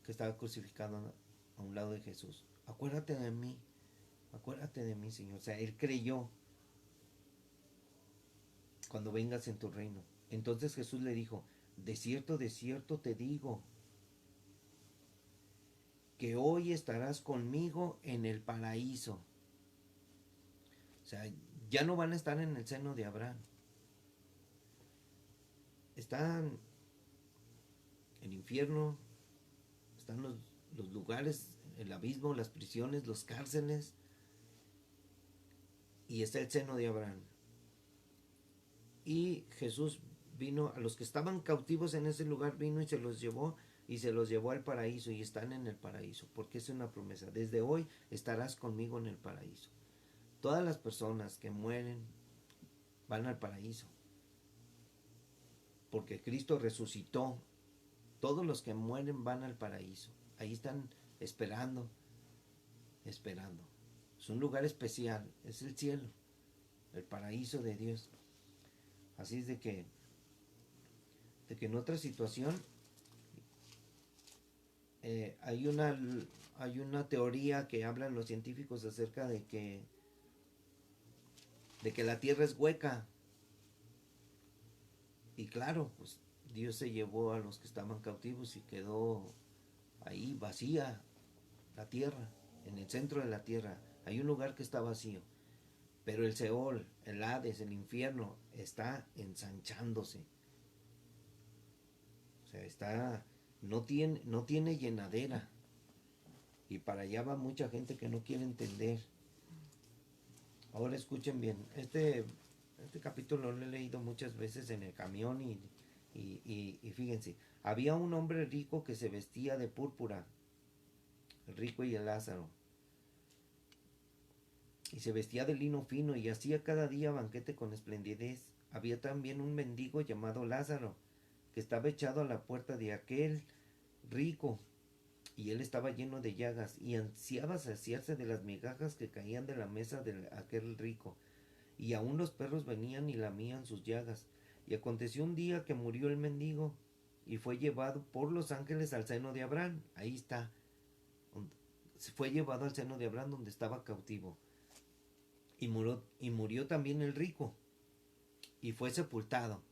que estaba crucificado a un lado de Jesús, acuérdate de mí, Señor. O sea, él creyó, cuando vengas en tu reino. Entonces Jesús le dijo, de cierto te digo, que hoy estarás conmigo en el paraíso. O sea, ya no van a estar en el seno de Abraham. Están el infierno, están los lugares, el abismo, las prisiones, los cárceles, y está el seno de Abraham. Y Jesús vino, a los que estaban cautivos en ese lugar, vino y se los llevó al paraíso, y están en el paraíso, porque es una promesa. Desde hoy estarás conmigo en el paraíso. Todas las personas que mueren van al paraíso, porque Cristo resucitó. Todos los que mueren van al paraíso. Ahí están esperando. Es un lugar especial, es el cielo, el paraíso de Dios. Así es de que en otra situación eh, hay una hay una teoría que hablan los científicos acerca de que la Tierra es hueca. Y claro, pues Dios se llevó a los que estaban cautivos y quedó ahí vacía la tierra, en el centro de la tierra. Hay un lugar que está vacío, pero el Seol, el Hades, el infierno está ensanchándose. O sea, no tiene llenadera. Y para allá va mucha gente que no quiere entender. Ahora escuchen bien, este capítulo lo he leído muchas veces en el camión y fíjense, había un hombre rico que se vestía de púrpura, el rico y el Lázaro, y se vestía de lino fino y hacía cada día banquete con esplendidez. Había también un mendigo llamado Lázaro, que estaba echado a la puerta de aquel rico, y él estaba lleno de llagas, y ansiaba saciarse de las migajas que caían de la mesa de aquel rico, y aun los perros venían y lamían sus llagas. Y aconteció un día que murió el mendigo, y fue llevado por los ángeles al seno de Abraham. Ahí está, fue llevado al seno de Abraham donde estaba cautivo. Y murió también el rico, y fue sepultado.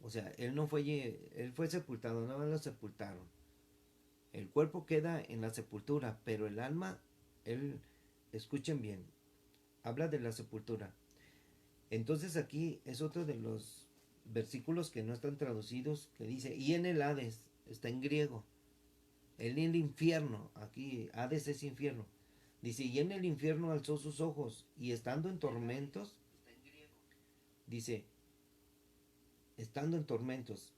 O sea, él no fue, él fue sepultado, nada más lo sepultaron. El cuerpo queda en la sepultura, pero el alma, él, escuchen bien, habla de la sepultura. Entonces aquí es otro de los versículos que no están traducidos, que dice, y en el Hades, está en griego, en el infierno, aquí Hades es infierno. Dice, y en el infierno alzó sus ojos, y estando en tormentos, dice, estando en tormentos,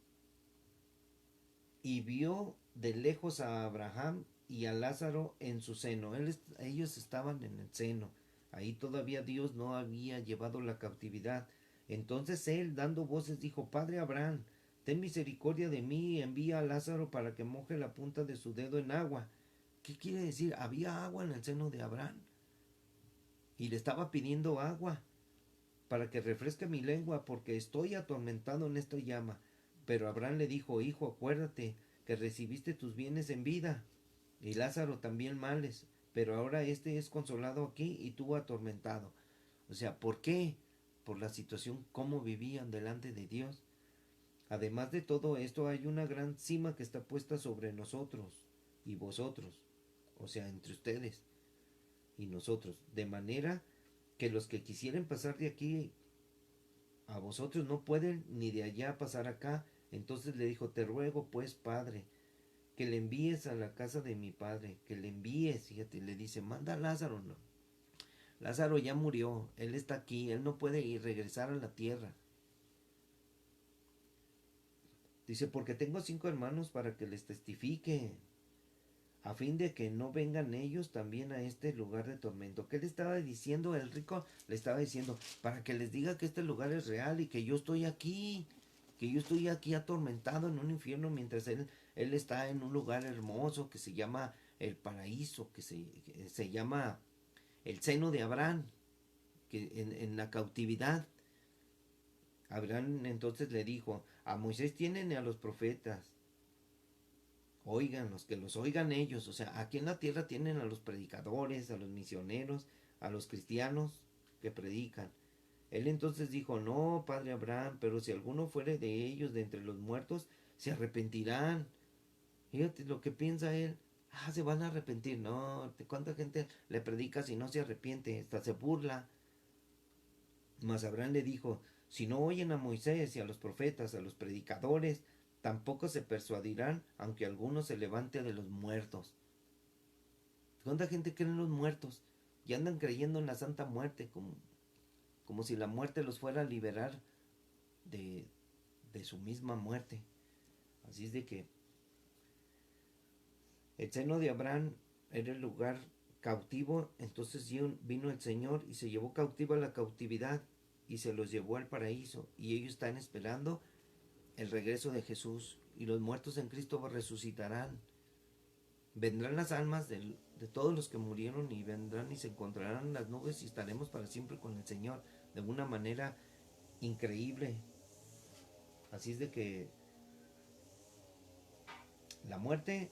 y vio de lejos a Abraham y a Lázaro en su seno. Ellos estaban en el seno. Ahí todavía Dios no había llevado la cautividad. Entonces él, dando voces, dijo, Padre Abraham, ten misericordia de mí y envía a Lázaro para que moje la punta de su dedo en agua. ¿Qué quiere decir? Había agua en el seno de Abraham. Y le estaba pidiendo agua para que refresque mi lengua, porque estoy atormentado en esta llama. Pero Abraham le dijo, hijo, acuérdate que recibiste tus bienes en vida, y Lázaro también males, pero ahora este es consolado aquí y tú atormentado. O sea, ¿por qué? Por la situación, cómo vivían delante de Dios. Además de todo esto, hay una gran cima que está puesta sobre nosotros y vosotros, o sea, entre ustedes y nosotros, de manera que los que quisieren pasar de aquí a vosotros no pueden ni de allá pasar acá. Entonces le dijo, te ruego pues, padre, que le envíes a la casa de mi padre, que le envíes, fíjate, le dice, manda a Lázaro, no. Lázaro ya murió, él está aquí, él no puede ir regresar a la tierra. Dice, porque tengo 5 hermanos para que les testifique, a fin de que no vengan ellos también a este lugar de tormento. ¿Qué le estaba diciendo el rico? Le estaba diciendo, para que les diga que este lugar es real y que yo estoy aquí, que yo estoy aquí atormentado en un infierno mientras él está en un lugar hermoso que se llama el paraíso, que se llama el seno de Abraham, que en la cautividad. Abraham entonces le dijo, a Moisés tienen y a los profetas, oigan, que los oigan ellos. O sea, aquí en la tierra tienen a los predicadores, a los misioneros, a los cristianos que predican. Él entonces dijo, no, padre Abraham, pero si alguno fuere de ellos, de entre los muertos, se arrepentirán. Fíjate lo que piensa él. Ah, se van a arrepentir. No, ¿cuánta gente le predica si no se arrepiente? Hasta se burla. Mas Abraham le dijo, si no oyen a Moisés y a los profetas, a los predicadores, tampoco se persuadirán, aunque alguno se levante de los muertos. ¿Cuánta gente cree en los muertos? Y andan creyendo en la santa muerte, como si la muerte los fuera a liberar de, de su misma muerte. Así es de que el seno de Abraham era el lugar cautivo, entonces vino el Señor y se llevó cautiva la cautividad y se los llevó al paraíso, y ellos están esperando el regreso de Jesús, y los muertos en Cristo resucitarán. Vendrán las almas de todos los que murieron, y vendrán y se encontrarán en las nubes, y estaremos para siempre con el Señor de una manera increíble. Así es de que la muerte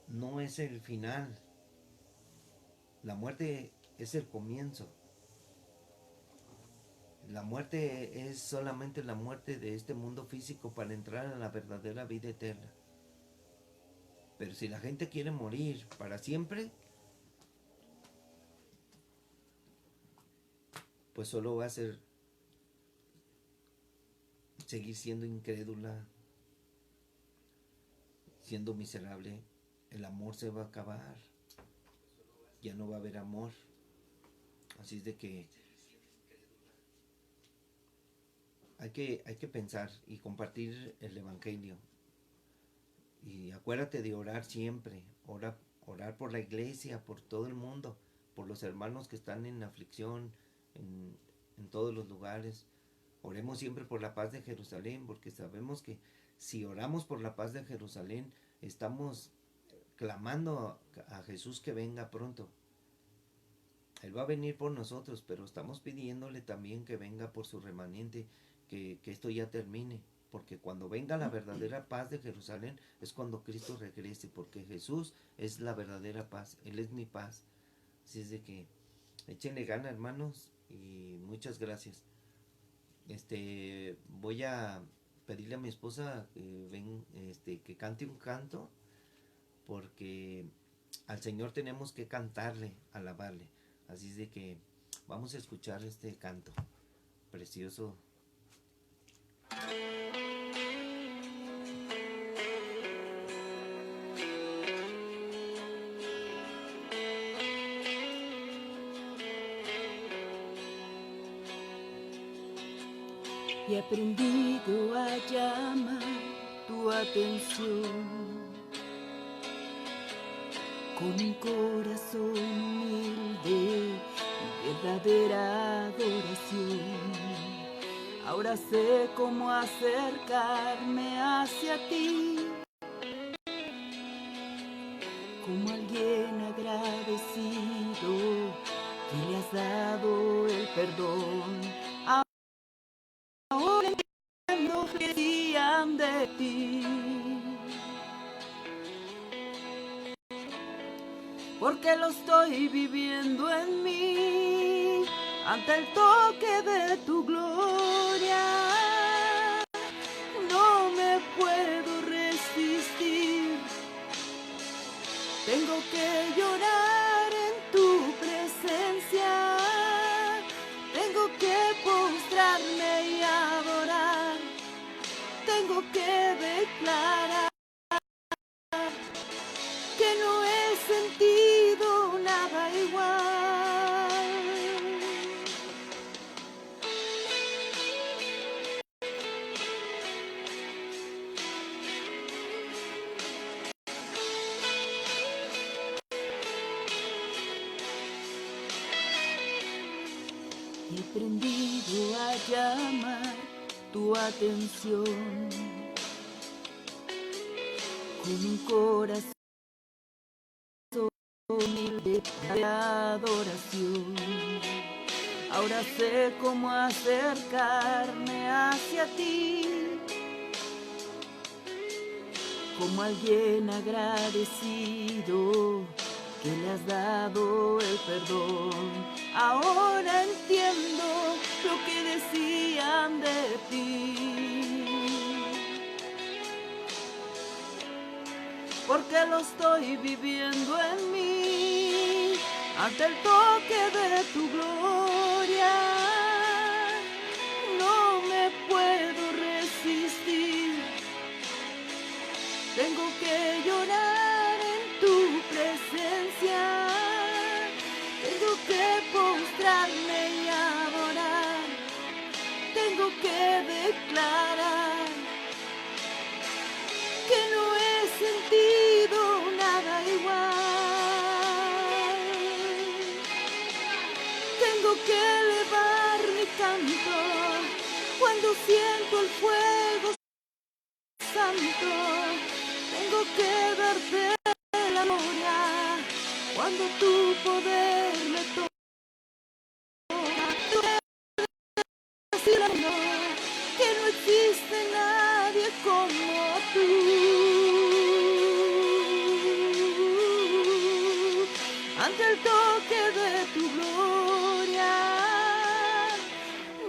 no es el final. La muerte es el comienzo. La muerte es solamente la muerte de este mundo físico para entrar a la verdadera vida eterna. Pero si la gente quiere morir para siempre, pues solo va a ser seguir siendo incrédula, siendo miserable. El amor se va a acabar. Ya no va a haber amor. Así es de que hay que pensar y compartir el Evangelio. Y acuérdate de orar siempre. Orar por la iglesia, por todo el mundo, por los hermanos que están en aflicción, en todos los lugares. Oremos siempre por la paz de Jerusalén, porque sabemos que si oramos por la paz de Jerusalén, estamos clamando a Jesús que venga pronto. Él va a venir por nosotros, pero estamos pidiéndole también que venga por su remanente, que esto ya termine. Porque cuando venga la verdadera paz de Jerusalén es cuando Cristo regrese, porque Jesús es la verdadera paz, Él es mi paz. Así es de que échenle gana, hermanos, y muchas gracias. Voy a pedirle a mi esposa que cante un canto, porque al Señor tenemos que cantarle, alabarle. Así es de que vamos a escuchar este canto precioso. Y he aprendido a llamar tu atención con un corazón humilde y verdadera adoración. Ahora sé cómo acercarme hacia ti, como alguien agradecido que le has dado el perdón. Ahora entiendo que decían de ti, porque lo estoy viviendo en mí, ante el toque de tu gloria. No me puedo resistir, tengo que llorar en tu presencia, tengo que postrarme y adorar, tengo que declarar que no he sentido nada igual. He aprendido a llamar tu atención con un corazón humilde de adoración. Ahora sé cómo acercarme hacia ti, como alguien agradecido que le has dado el perdón. Ahora entiendo lo que decían de ti, porque lo estoy viviendo en mí, ante el toque de tu gloria. No me puedo resistir, tengo que llorar en tu presencia, tengo que postrarme y adorar, tengo que declarar que no he sentido nada igual. Tengo que elevar mi canto cuando siento el fuego santo, tengo que darte la gloria cuando tu poder me toma. Que no existe nadie como tú. el toque de tu gloria.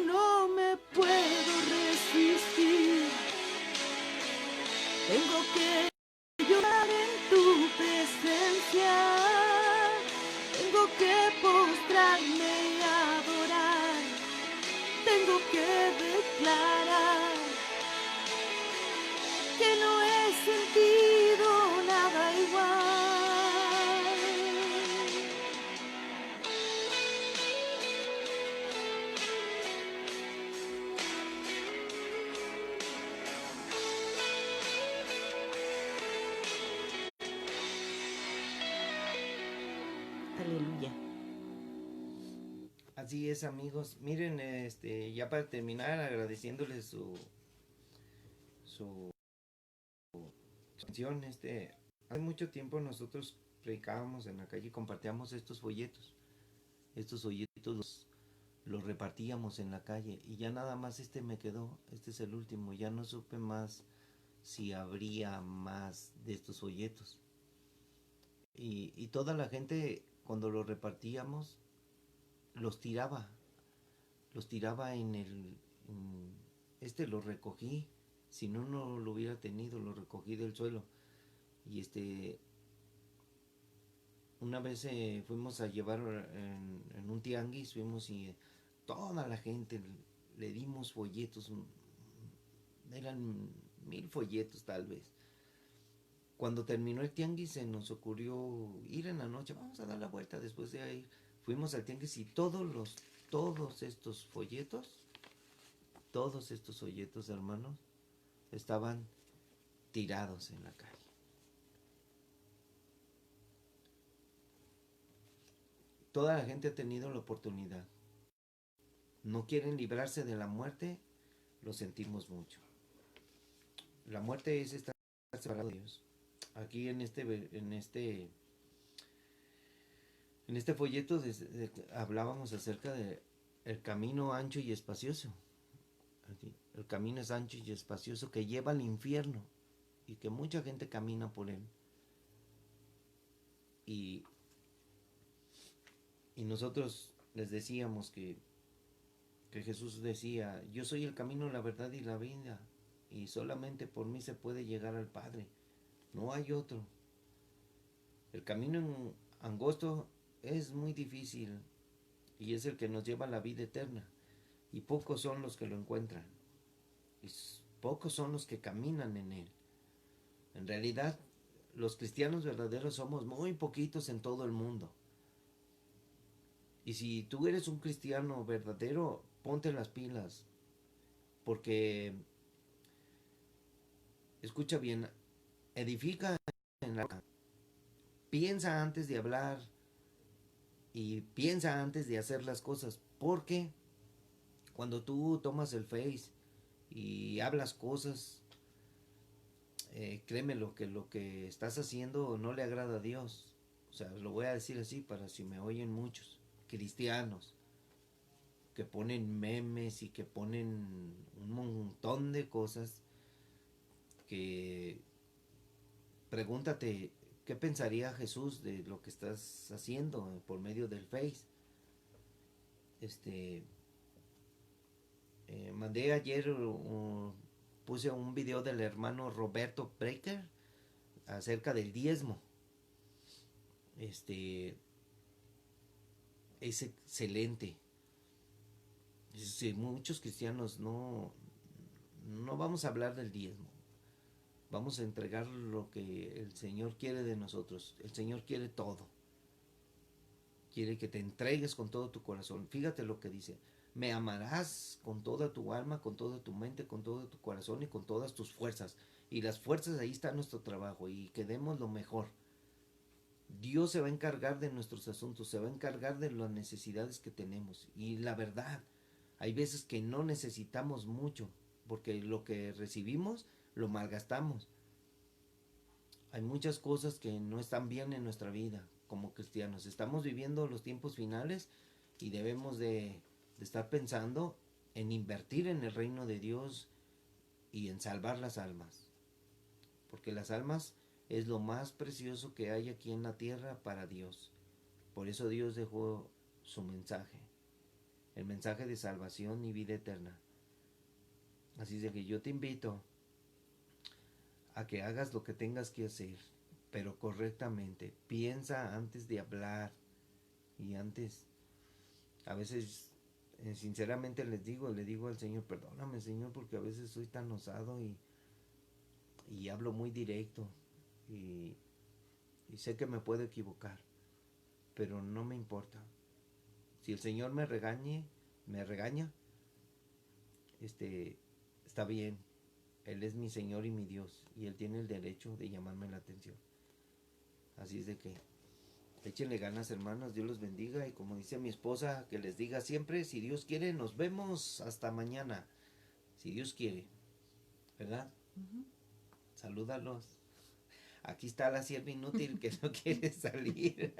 No me puedo resistir. Tengo que llorar en tu presencia. Tengo que postrarme y adorar. Tengo que declarar que no he sentido nada igual. Aleluya. Así es, amigos. Miren, ya para terminar, agradeciéndoles su canción. Hace mucho tiempo nosotros predicábamos en la calle y compartíamos estos folletos. Estos folletos los repartíamos en la calle y ya nada más me quedó. Este es el último. Ya no supe más si habría más de estos folletos. Y toda la gente, cuando los repartíamos, los tiraba. Los tiraba los recogí. Si no, no lo hubiera tenido, lo recogí del suelo. Y una vez fuimos a llevar en un tianguis, fuimos y toda la gente le dimos folletos. Eran 1000 folletos tal vez. Cuando terminó el tianguis se nos ocurrió ir en la noche, vamos a dar la vuelta después de ahí. Fuimos al tianguis y todos estos folletos, hermanos, estaban tirados en la calle. Toda la gente ha tenido la oportunidad. No quieren librarse de la muerte, lo sentimos mucho. La muerte es estar separado de Dios. Aquí en este folleto hablábamos acerca de el camino ancho y espacioso. El camino es ancho y espacioso que lleva al infierno y que mucha gente camina por él. Y nosotros les decíamos que Jesús decía, yo soy el camino, la verdad y la vida, y solamente por mí se puede llegar al Padre, no hay otro. El camino angosto es muy difícil y es el que nos lleva a la vida eterna, y pocos son los que lo encuentran, y pocos son los que caminan en él. En realidad, los cristianos verdaderos somos muy poquitos en todo el mundo. Y si tú eres un cristiano verdadero, ponte las pilas, porque, escucha bien, edifica en la... Piensa antes de hablar y piensa antes de hacer las cosas, porque cuando tú tomas el Face y hablas cosas, créeme lo que estás haciendo no le agrada a Dios. O sea, lo voy a decir así para si me oyen muchos cristianos que ponen memes y que ponen un montón de cosas que pregúntate qué pensaría Jesús de lo que estás haciendo por medio del Face. Mandé ayer puse un video del hermano Roberto Breaker acerca del diezmo. Es excelente. Muchos cristianos no vamos a hablar del diezmo. Vamos a entregar lo que el Señor quiere de nosotros. El Señor quiere todo. Quiere que te entregues con todo tu corazón. Fíjate lo que dice. Me amarás con toda tu alma, con toda tu mente, con todo tu corazón y con todas tus fuerzas. Y las fuerzas, ahí está nuestro trabajo. Y que demos lo mejor. Dios se va a encargar de nuestros asuntos. Se va a encargar de las necesidades que tenemos. Y la verdad, hay veces que no necesitamos mucho. Porque lo que recibimos lo malgastamos. Hay muchas cosas que no están bien en nuestra vida como cristianos. Estamos viviendo los tiempos finales y debemos de estar pensando en invertir en el reino de Dios y en salvar las almas. Porque las almas es lo más precioso que hay aquí en la tierra para Dios. Por eso Dios dejó su mensaje, el mensaje de salvación y vida eterna. Así es que yo te invito a que hagas lo que tengas que hacer, pero correctamente. Piensa antes de hablar y antes, a veces, sinceramente le digo al Señor, perdóname Señor, porque a veces soy tan osado y hablo muy directo y sé que me puedo equivocar, pero no me importa. Si el Señor me regaña, está bien. Él es mi Señor y mi Dios, y Él tiene el derecho de llamarme la atención. Así es de que échenle ganas, hermanos, Dios los bendiga, y como dice mi esposa, que les diga siempre, si Dios quiere, nos vemos hasta mañana, si Dios quiere, ¿verdad? Salúdalos. Aquí está la sierva inútil que no quiere salir.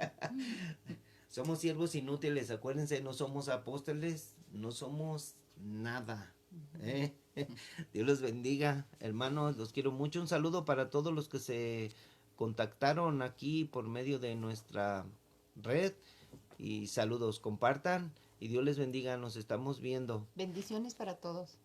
Somos siervos inútiles, acuérdense, no somos apóstoles, no somos nada. Dios los bendiga, hermanos, los quiero mucho. Un saludo para todos los que se contactaron aquí por medio de nuestra red. Y saludos, compartan y Dios les bendiga, nos estamos viendo. Bendiciones para todos.